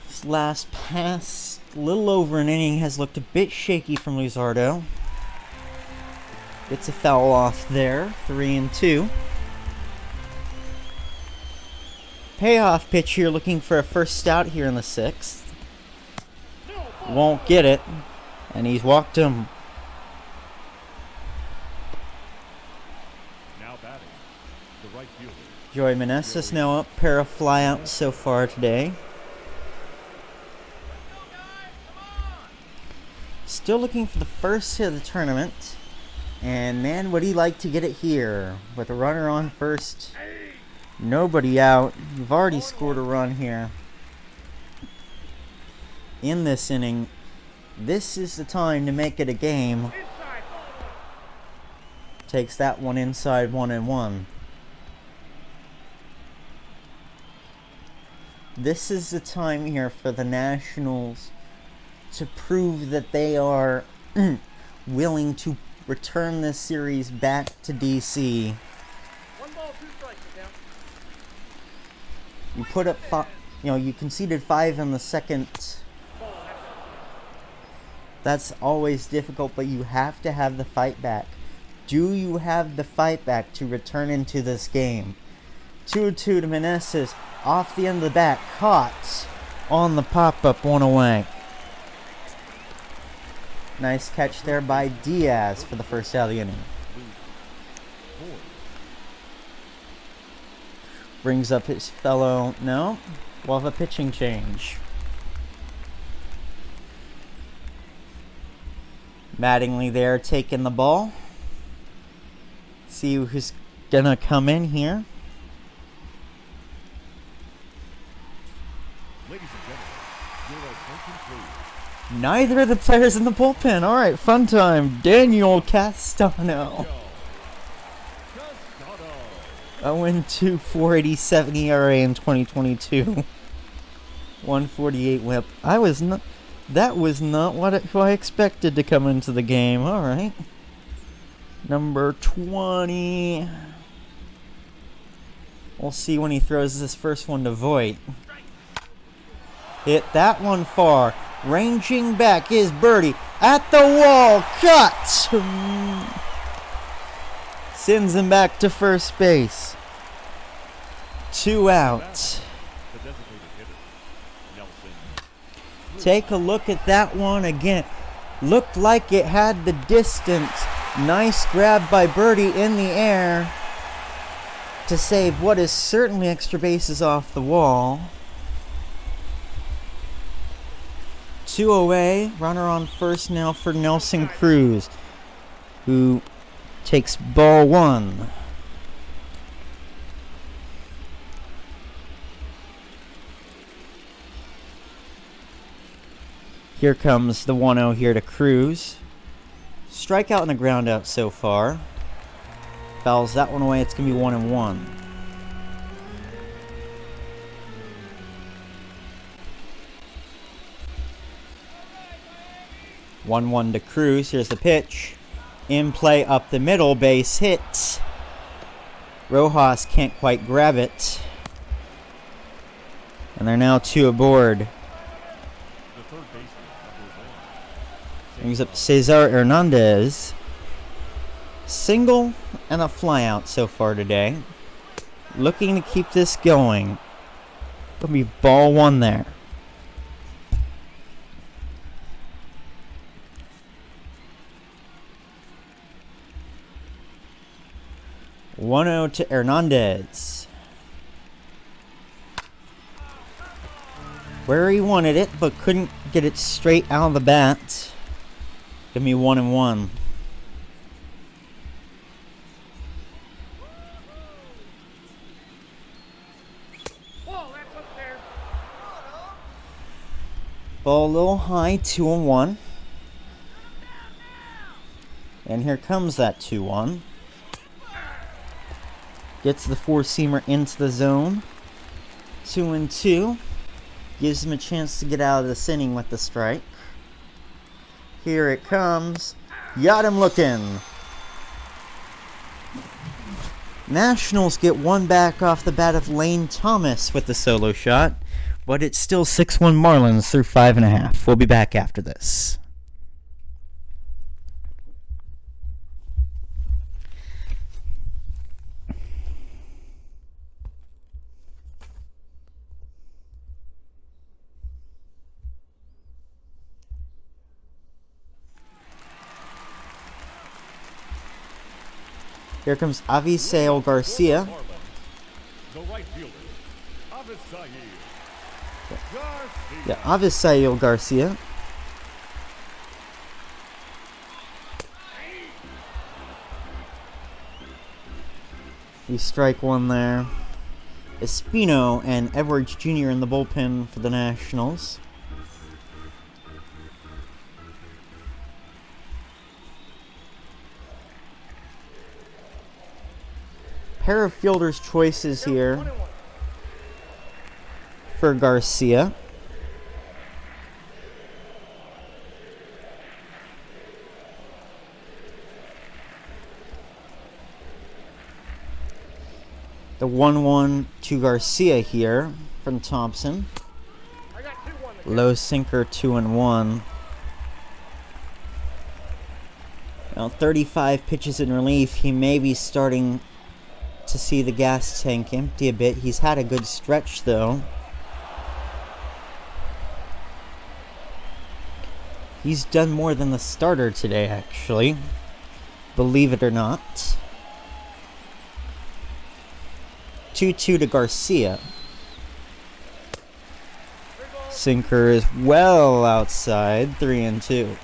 This last pass, a little over an inning, has looked a bit shaky from Luzardo. Gets a foul off there. 3-2. Payoff pitch here, looking for a first out here in the 6th. Won't get it, and he's walked him. Joey Meneses now up. Pair of flyouts so far today. Still looking for the first hit of the tournament. And man, would he like to get it here. With a runner on first. Nobody out. You've already scored a run here. In this inning. This is the time to make it a game. Takes that one inside. 1-1. This is the time here for the Nationals to prove that they are willing to return this series back to DC. 1 ball, 2 strikes, down. You put up, you conceded 5 in the second. That's always difficult, but you have to have the fight back. Do you have the fight back to return into this game? 2-2 to Meneses. Off the end of the bat, caught on the pop-up, 1 away. Nice catch there by Diaz for the first out of the inning. Brings up his fellow, no, we'll have a pitching change. Mattingly there taking the ball. See who's gonna come in here. Neither of the players in the bullpen. All right, fun time. Daniel Castano. 0-2, 4.87 ERA in 2022. 148 WHIP. That was not who I expected to come into the game. All right. Number 20. We'll see when he throws this first one to Voigt. Hit that one far. Ranging back is Birdie. At the wall. Cut. Sends him back to first base. 2 out. The designated hitter, Nelson. Take a look at that one again. Looked like it had the distance. Nice grab by Birdie in the air to save what is certainly extra bases off the wall. 2 away. Runner on first now for Nelson Cruz, who takes ball 1. Here comes the 1-0 here to Cruz. Strikeout and a ground out so far. Fouls that one away. It's going to be 1-1. One to Cruz. Here's the pitch. In play up the middle. Base hit. Rojas can't quite grab it. And they're now 2 aboard. The third baseman, number 1. Brings up Cesar Hernandez. Single and a flyout so far today. Looking to keep this going. Gonna be ball 1 there. One-0 to Hernandez. Where he wanted it, but couldn't get it straight out of the bat. Give me 1-1. Whoa, that's up there. Ball a little high, 2-1. And here comes that 2-1. Gets the 4-seamer into the zone. 2-2. Gives him a chance to get out of this inning with the strike. Here it comes. Got him looking. Nationals get 1 back off the bat of Lane Thomas with the solo shot. But it's still 6-1 Marlins through 5.5. We'll be back after this. Here comes Avisail Garcia. Marlins. The right fielder, Avisail Garcia. Yeah, Avisail Garcia. We strike 1 there. Espino and Edwards Jr. in the bullpen for the Nationals. Pair of fielders' choices here for Garcia. The 1-1 to Garcia here from Thompson. I got 2-1. Low sinker, 2-1. Now 35 pitches in relief. He may be starting to see the gas tank empty a bit. He's had a good stretch though. He's done more than the starter today, actually. Believe it or not. 2-2 to Garcia. Sinker is well outside. 3-2.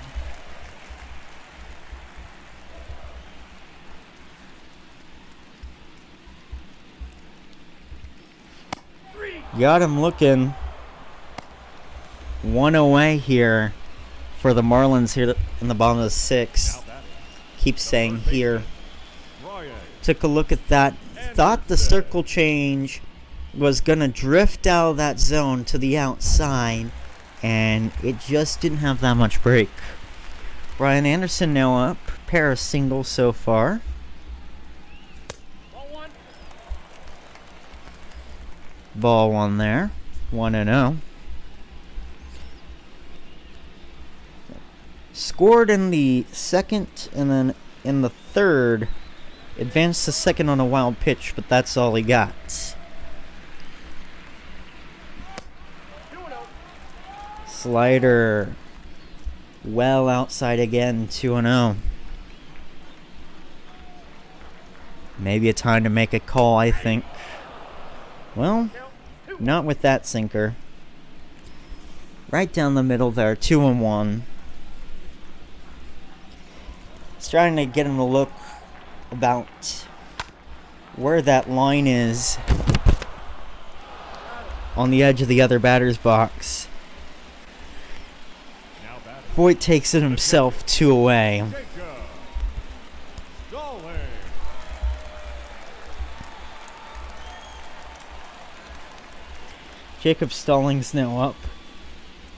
Got him looking. 1 away here for the Marlins here in the bottom of the 6th. Keep saying here. Took a look at that. Thought the circle change was going to drift out of that zone to the outside. and it just didn't have that much break. Ryan Anderson now up, pair of singles so far. Ball one there, 1-0. Scored in the second, and then in the third, advanced the second on a wild pitch, but that's all he got. Slider, well outside again, 2-0. Maybe a time to make a call, I think. Well, not with that sinker. Right down the middle there, 2-1. He's trying to get him to look about where that line is on the edge of the other batter's box. Voigt takes it himself, 2 away. Jacob Stallings now up.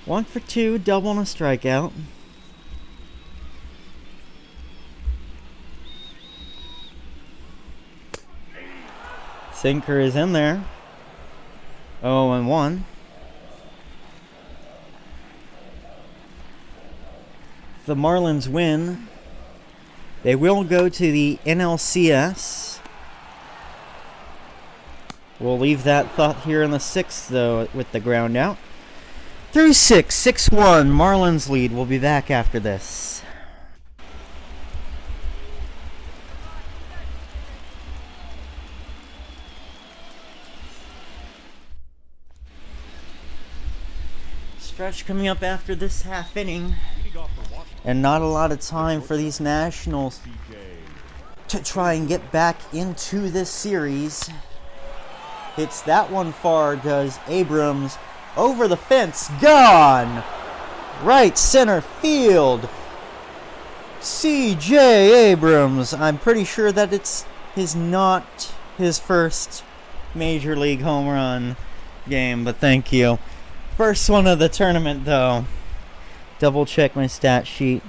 1 for 2, double and a strikeout. Sinker is in there. 0-1. The Marlins win. They will go to the NLCS. We'll leave that thought here in the 6th, though, with the ground out. Through 6-1, Marlins lead. We'll be back after this. Stretch coming up after this half inning, and not a lot of time for these Nationals to try and get back into this series. Hits that one far, does Abrams, over the fence, gone! Right center field. C.J. Abrams. I'm pretty sure that it's not his first Major League home run game, but thank you. First one of the tournament, though. Double check my stat sheet.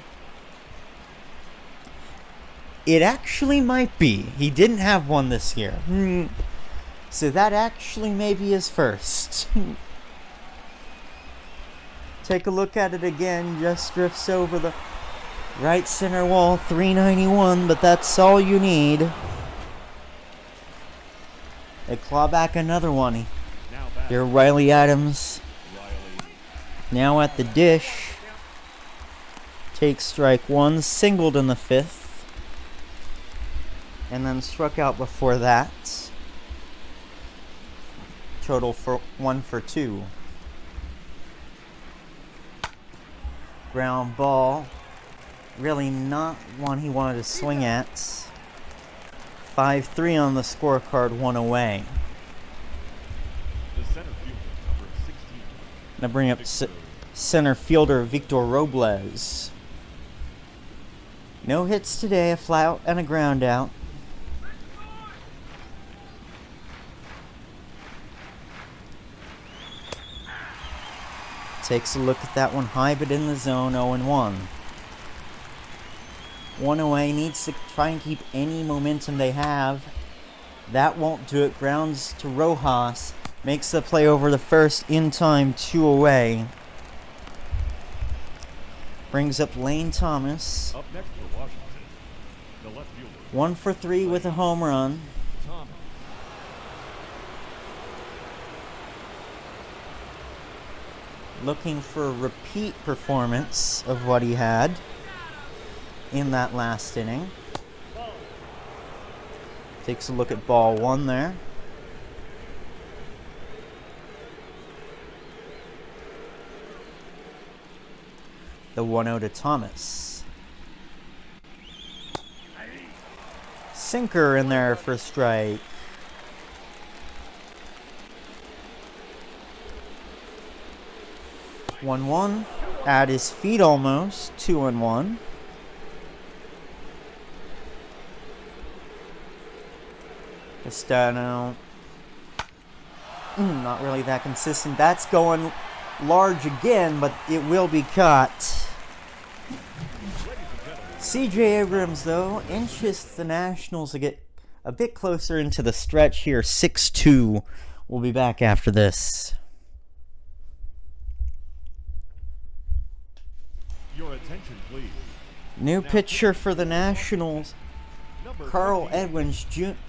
It actually might be. He didn't have one this year. So that actually may be his first. Take a look at it again. Just drifts over the right center wall. 391, but that's all you need. They claw back another one. Here, Riley Adams. Now at the dish. Takes strike 1, singled in the 5th. And then struck out before that. Total for 1 for 2. Ground ball. Really not one he wanted to swing at. 5-3 on the scorecard, 1 away. The center fielder, number 16. Now bring up center fielder Victor Robles. No hits today, a fly out and a ground out. Takes a look at that one high, but in the zone, 0-1. 1 away, needs to try and keep any momentum they have. That won't do it. Grounds to Rojas. Makes the play over the first in time, 2 away. Brings up Lane Thomas. Up next for Washington, the left fielder. 1 for 3 with a home run. Thomas. Looking for a repeat performance of what he had in that last inning. Takes a look at ball 1 there. The 1-0 to Thomas. Sinker in there for strike. One at his feet almost. 2-1. Castano. Not really that consistent. That's going large again, but it will be caught. C.J. Abrams, though, inches the Nationals to get a bit closer into the stretch here. 6-2. We'll be back after this. Your attention, please. New pitcher for the Nationals, Carl Edwards Jr.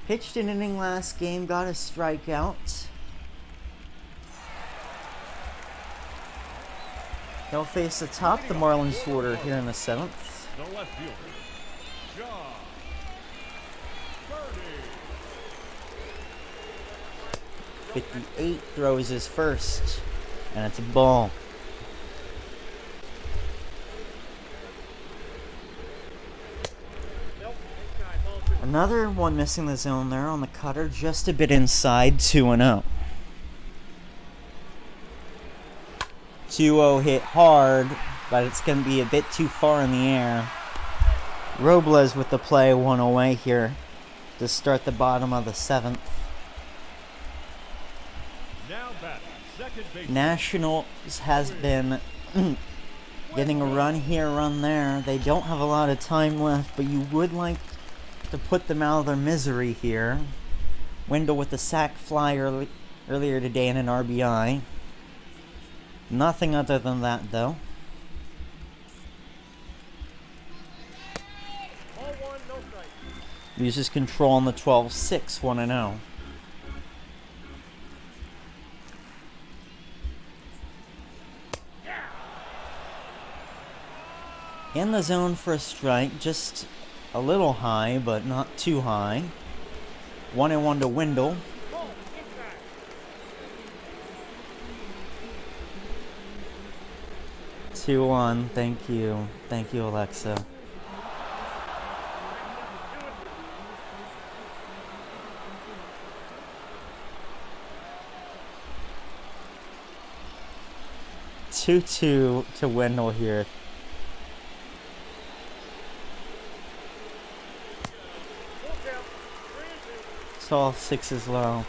Pitched an inning last game, got a strikeout. They'll face atop the Marlins order here in the 7th. The left fielder, John Birdie. 58 throws his first, and it's a ball. Another one missing the zone there on the cutter, just a bit inside, 2-0. 2-0 hit hard, but it's going to be a bit too far in the air. Robles with the play, 1 away here to start the bottom of the 7th. Now batting, second base. Nationals has been getting a run here, run there. They don't have a lot of time left, but you would like to put them out of their misery here. Wendell with the sac fly earlier today and an RBI. Nothing other than that, though. Ball one, no strike. Uses control on the 12-6, 1-0. In the zone for a strike, just a little high, but not too high. 1-1 to Wendell. Ball, inside. 2-1, thank you. Thank you, Alexa. Two to Wendell here. Full count. 3-2. Tall 6 is low.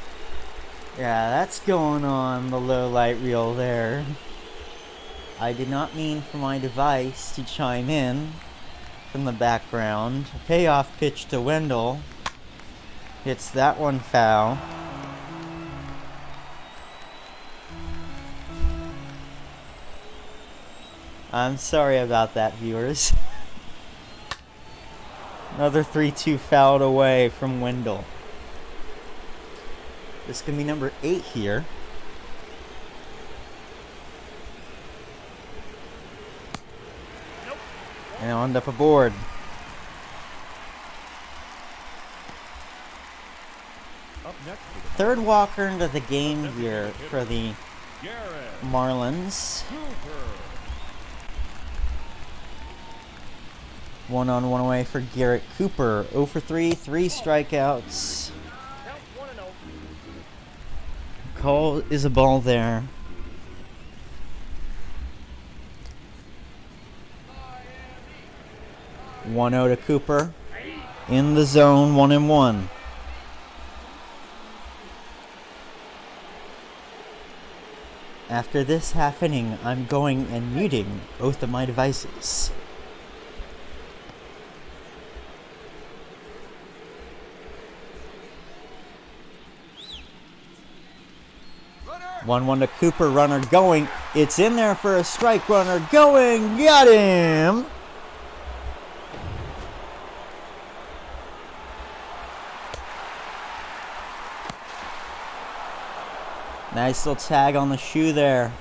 Yeah, that's going on the low light reel there. I did not mean for my device to chime in from the background. Payoff pitch to Wendell. Hits that one foul. I'm sorry about that, viewers. Another 3-2 fouled away from Wendell. This can be number 8 here. Nope. And I'll end up aboard. Up next for the Third walker into the game here for the Garrett Marlins. Cooper. 1-on-1 away for Garrett Cooper. 0 for 3, 3 strikeouts. Count 1-0. Call is a ball there. Miami. 1-0 to Cooper. In the zone, 1-1. After this happening, I'm going and muting both of my devices. Runner. 1-1 to Cooper, runner going. It's in there for a strike, runner going. Got him! Nice little tag on the shoe there.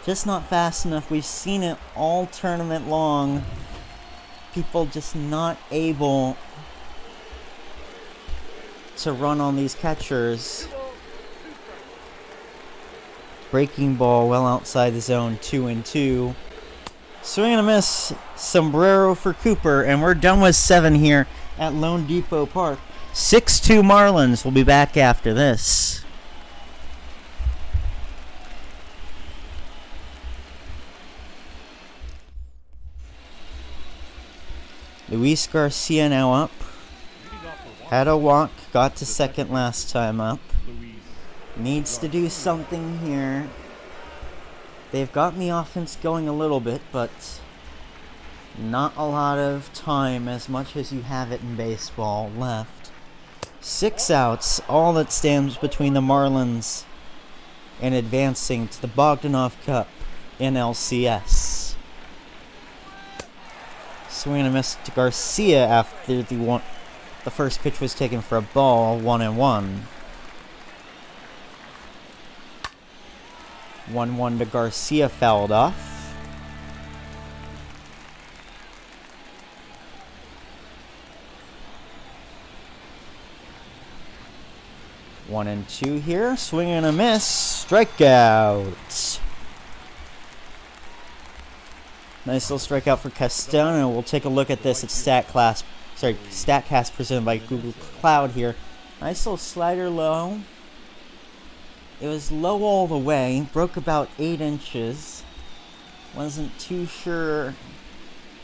Just not fast enough. We've seen it all tournament long. People just not able to run on these catchers. 2 balls, 2 strikes. Breaking ball well outside the zone, 2-2. Swing and a miss. Sombrero for Cooper, and we're done with 7 here at Lone Depot Park. 6-2 Marlins. We'll be back after this. Luis Garcia now up. Leading off for Had a walk, got to second last time up. Luis needs to do something here. They've gotten the offense going a little bit, but not a lot of time, as much as you have it in baseball, left. 6 outs, all that stands between the Marlins and advancing to the Bogdanoff Cup in LCS. Swing and a miss to Garcia after the first pitch was taken for a ball, 1-1. 1-1 to Garcia, fouled off. One and two here. Swing and a miss. Strikeout. Nice little strikeout for Castano. We'll take a look at this at StatCast presented by Google Cloud here. Nice little slider low. It was low all the way. Broke about 8 inches. Wasn't too sure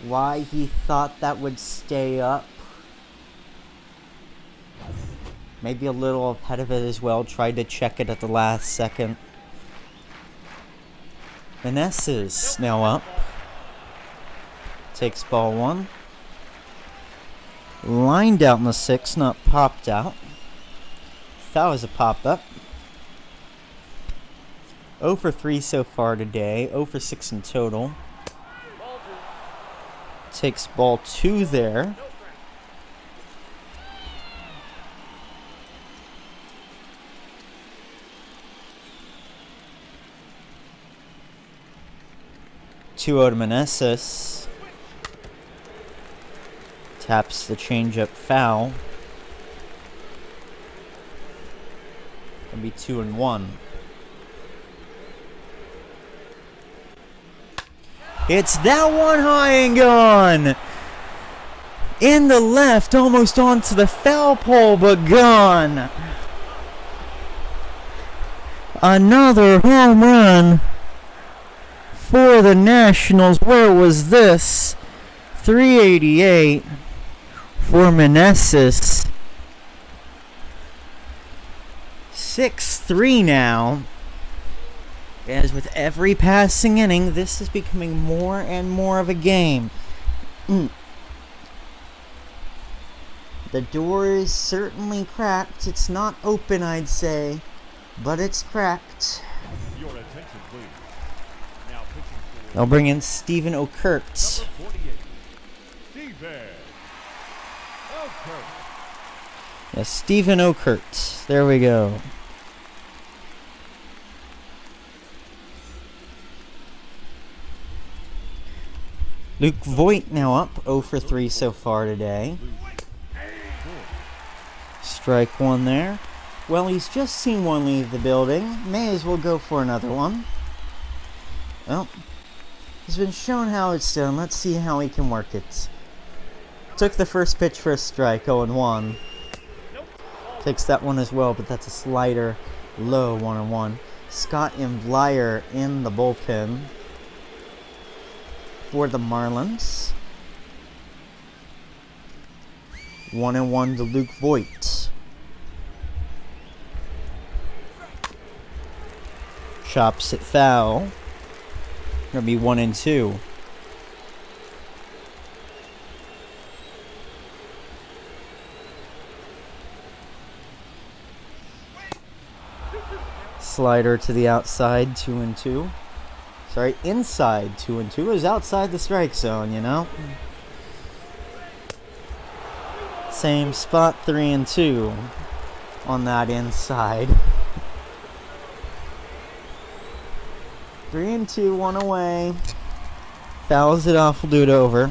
why he thought that would stay up. Maybe a little ahead of it as well. Tried to check it at the last second. Vanessa's now up. Takes ball 1. Lined out in the 6, not popped out. That was a pop-up. 0 for 3 so far today. 0 for 6 in total. Takes ball 2 there. To Meneses. Taps the changeup foul. It'll be 2-1. It's that one high and gone. In the left, almost onto the foul pole, but gone. Another home run for the Nationals. Where was this? 388 for Meneses. 6-3 now. As with every passing inning, this is becoming more and more of a game. The door is certainly cracked. It's not open, I'd say, but it's cracked. Your attention, please. Now pitching for They'll bring in Stephen Okert. number 48. Steven Okert. Yes, Stephen Okert. There we go. Luke Voigt now up, 0 for 3 so far today. Strike 1 there. Well, he's just seen one leave the building. May as well go for another one. Well, he's been shown how it's done. Let's see how he can work it. Took the first pitch for a strike, 0-1. Takes that one as well, but that's a slider, low, 1-1. Scott Imblyer in the bullpen for the Marlins. 1-1 to Luke Voigt. Chops it foul. Gonna be 1-2. Slider to the outside, 2-2. Sorry, inside 2-2. It was outside the strike zone, you know. Same spot, 3-2 on that inside. 3-2, 1 away. Fouls it off, will do it over.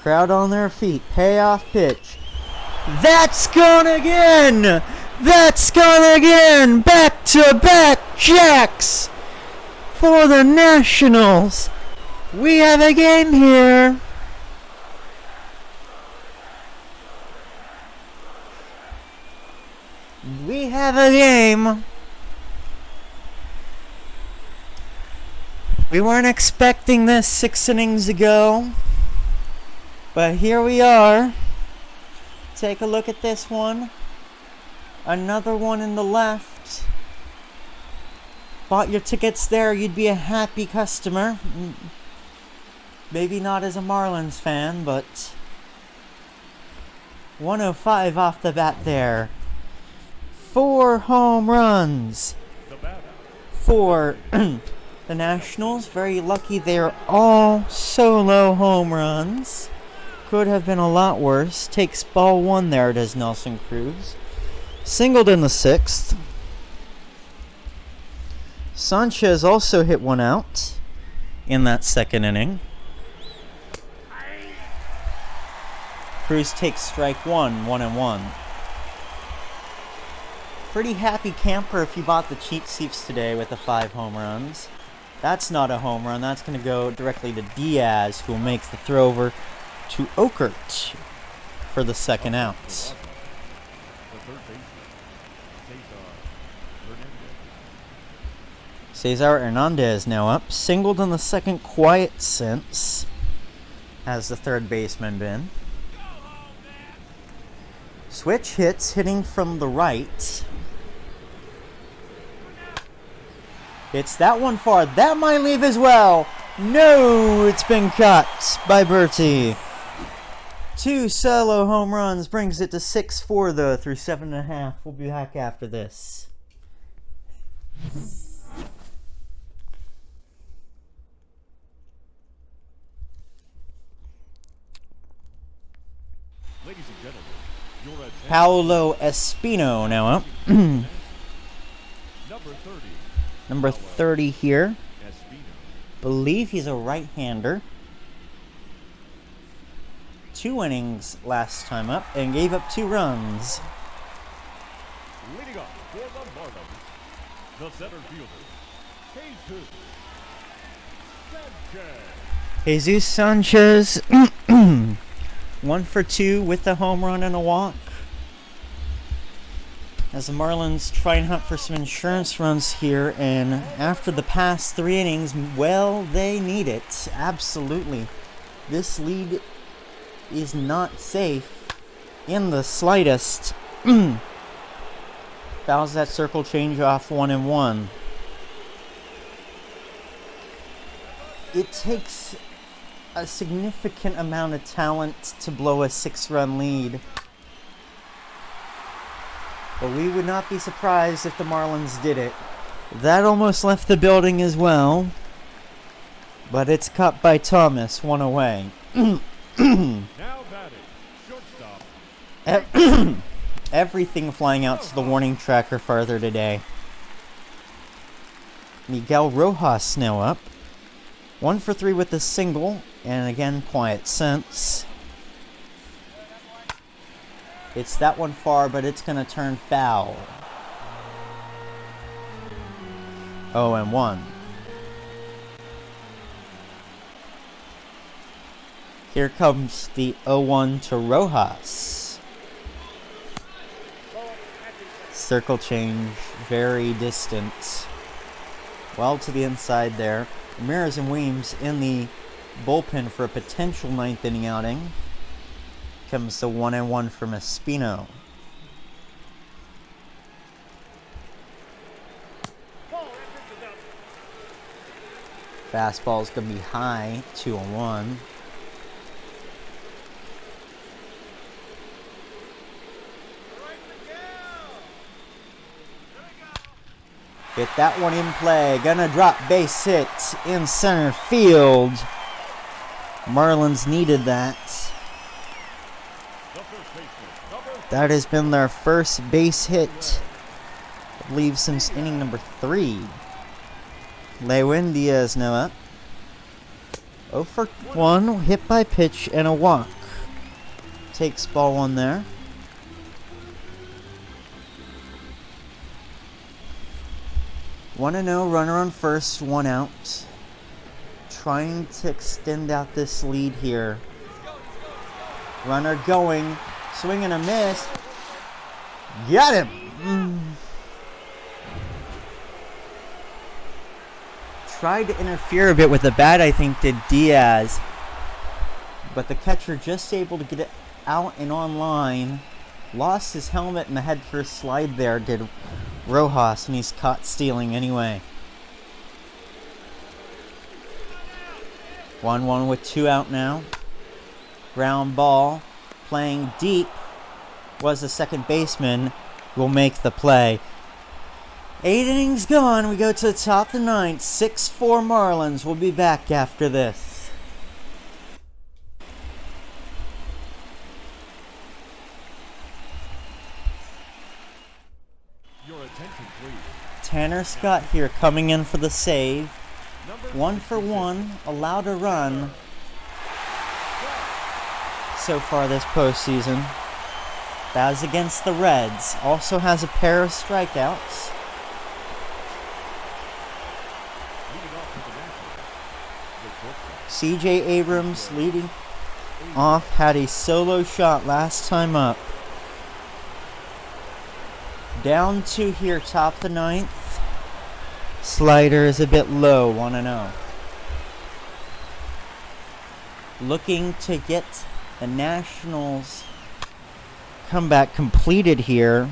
Crowd on their feet. Payoff pitch. That's gone again! That's gone again! Back-to-back jacks for the Nationals. We have a game here. We have a game. We weren't expecting this 6 innings ago, but here we are. Take a look at this one. Another one in the left. Bought your tickets there, you'd be a happy customer. Maybe not as a Marlins fan, but 105 off the bat there. 4 home runs for the Nationals. Very lucky they're all solo home runs. Could have been a lot worse. Takes ball 1 there, does Nelson Cruz. Singled in the 6th. Sanchez also hit one out in that 2nd inning. Cruz takes strike 1, 1-1. Pretty happy camper if you bought the cheap seats today with the 5 home runs. That's not a home run. That's going to go directly to Diaz, who will make the throw over to Okert for the 2nd out. Cesar Hernandez now up. Singled in the 2nd, quiet since. Has the 3rd baseman been. Switch hits, hitting from the right. It's that one far. That might leave as well. No, it's been cut by Bertie. 2 solo home runs brings it to 6-4 though through 7.5. We'll be back after this. Ladies and gentlemen, your attention. Paolo Espino now up. Number 30. Number 30 here. Espino. Believe he's a right-hander. 2 innings last time up and gave up 2 runs. Leading up for the Marlins, the center fielder, Jesus Sanchez. Jesus Sanchez. 1 for 2 with a home run and a walk. As the Marlins try and hunt for some insurance runs here, and after the past 3 innings, well, they need it. Absolutely. This lead is not safe in the slightest. Fouls that circle change off 1-1. It takes a significant amount of talent to blow a 6-run lead. But we would not be surprised if the Marlins did it. That almost left the building as well. But it's cut by Thomas, 1 away. Now batting, shortstop. Everything flying out to the warning tracker farther today. Miguel Rojas now up. 1 for 3 with the single. And again, quiet sense. It's that one far, but it's going to turn foul. 0-1. Here comes the 0-1 to Rojas. Circle change, very distant. Well to the inside there. Ramirez and Weems in the bullpen for a potential 9th inning outing. Comes the 1-1 from Espino. Fastball's going to be high, 2-1. Get that one in play. Gonna drop base hit in center field. Marlins needed that. That has been their first base hit, I believe, since inning number 3. Lewin Diaz now up. 0 for 1, hit by pitch and a walk. Takes ball 1 there. One and 0, runner on first, 1 out. Trying to extend out this lead here. Runner going, swing and a miss. Got him. tried to interfere a bit with the bat, I think, did Diaz. But the catcher just able to get it out and on line. Lost his helmet in the head first slide there, did Rojas, and he's caught stealing anyway. 1-1 with 2 out now. Ground ball, playing deep, was the second baseman, will make the play. 8 innings gone, we go to the top of the 9th, 6-4 Marlins. We'll be back after this. Your attention, please. Tanner Scott here coming in for the save. 1 for 1, allowed a run so far this postseason. That was against the Reds. Also has a pair of strikeouts. C.J. Abrams leading off, had a solo shot last time up. Down 2 here, top of the 9th. Slider is a bit low, 1-0. Looking to get the Nationals comeback completed here.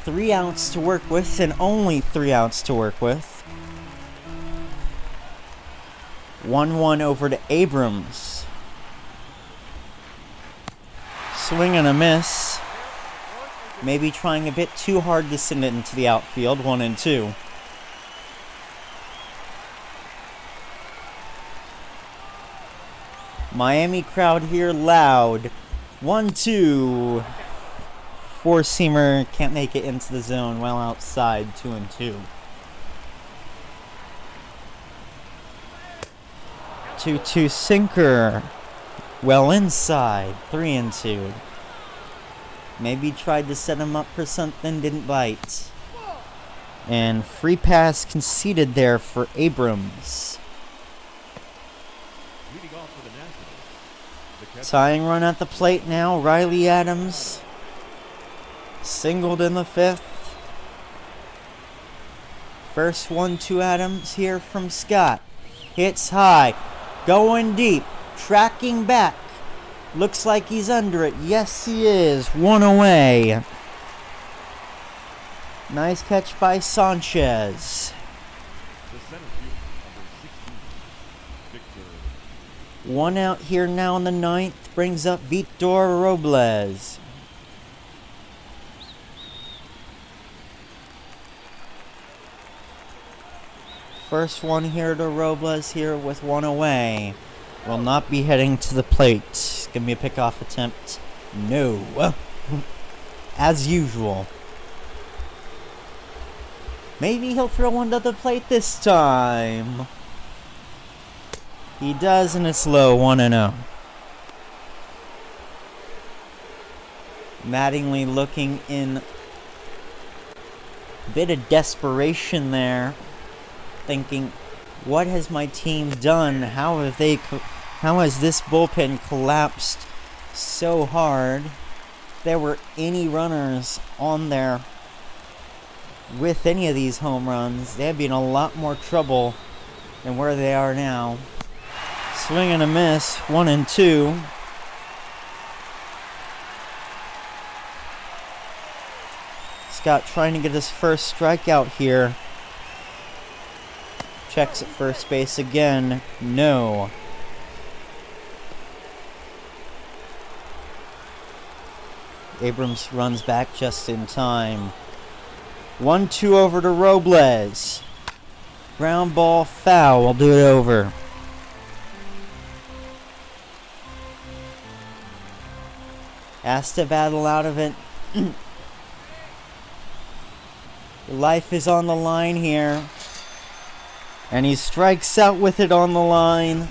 3 outs to work with, and only 3 outs to work with. 1-1 over to Abrams. Swing and a miss. Maybe trying a bit too hard to send it into the outfield. 1-2. Miami crowd here loud. 1-2. Four-seamer can't make it into the zone. Well outside. 2-2. 2-2 sinker. Well inside. 3-2. Maybe tried to set him up for something, didn't bite. And free pass conceded there for Abrams. Leading off for the Nationals. The catcher, Tying run at the plate now. Riley Adams singled in the 5th. First 1-2 Adams here from Scott. Hits high. Going deep. Tracking back. Looks like he's under it. Yes, he is. 1 away. Nice catch by Sanchez. the center fielder, number 16, Victor. 1 out here now in the 9th. Brings up Vitor Robles. First one here to Robles here with 1 away. Will not be heading to the plate. Give me a pickoff attempt. No. As usual. Maybe he'll throw one to the plate this time. He does, and it's low. 1-0. Mattingly looking in a bit of desperation there. Thinking, what has my team done? How has this bullpen collapsed so hard? If there were any runners on there with any of these home runs, they'd be in a lot more trouble than where they are now. Swing and a miss, 1-2. Scott trying to get his first strikeout here. Checks at first base again. No. Abrams runs back just in time. 1-2 over to Robles. Ground ball foul. We'll do it over. Has to battle out of it. Life is on the line here. And he strikes out with it on the line.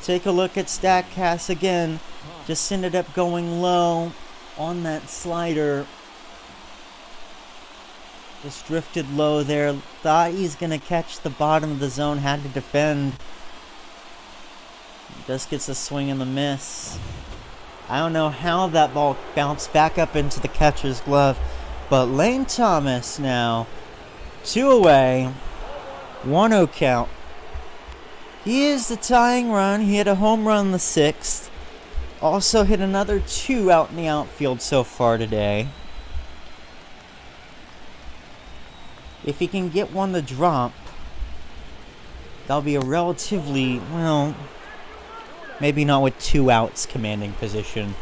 Take a look at StatCast again. Just ended up going low on that slider. Just drifted low there. Thought he's going to catch the bottom of the zone. Had to defend. Just gets a swing and the miss. I don't know how that ball bounced back up into the catcher's glove. But Lane Thomas now. 2 away. 1-0 count. He is the tying run. He hit a home run in the 6th. Also hit another 2 out in the outfield so far today. If he can get one to drop, that'll be a relatively, well, maybe not with 2 outs commanding position.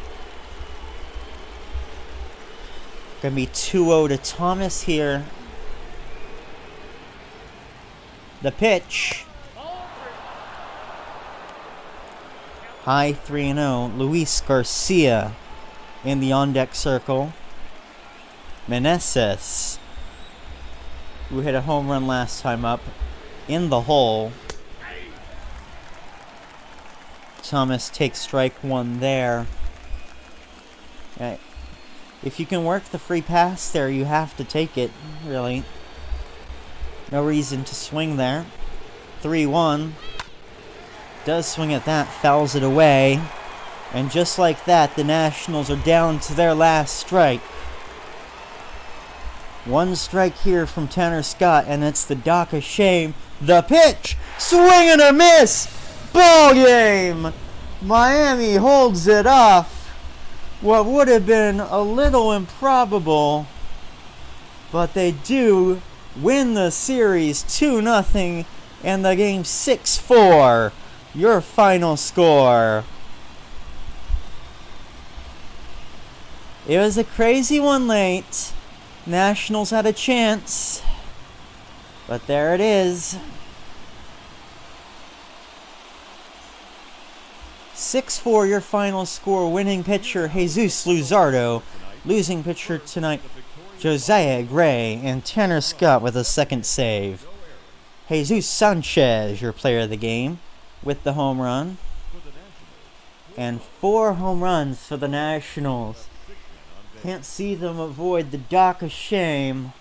Gonna be 2-0 to Thomas here. The pitch. High 3-0. Luis Garcia in the on-deck circle. Meneses, who hit a home run last time up, in the hole. Thomas takes strike 1 there. Okay. If you can work the free pass there, you have to take it, really. No reason to swing there. 3-1. Does swing at that, fouls it away. And just like that, the Nationals are down to their last strike. 1 strike here from Tanner Scott, and it's the dock of shame. The pitch! Swing and a miss! Ball game! Miami holds it off. What would have been a little improbable, but they do win the series 2-0, and the game 6-4. Your final score. It was a crazy one late. Nationals had a chance, but there it is. 6-4 your final score. Winning pitcher Jesus Luzardo. Losing pitcher tonight Josiah Gray, and Tanner Scott with a second save. Jesus Sanchez, your player of the game, with the home run. And 4 home runs for the Nationals. Can't see them avoid the dock of shame.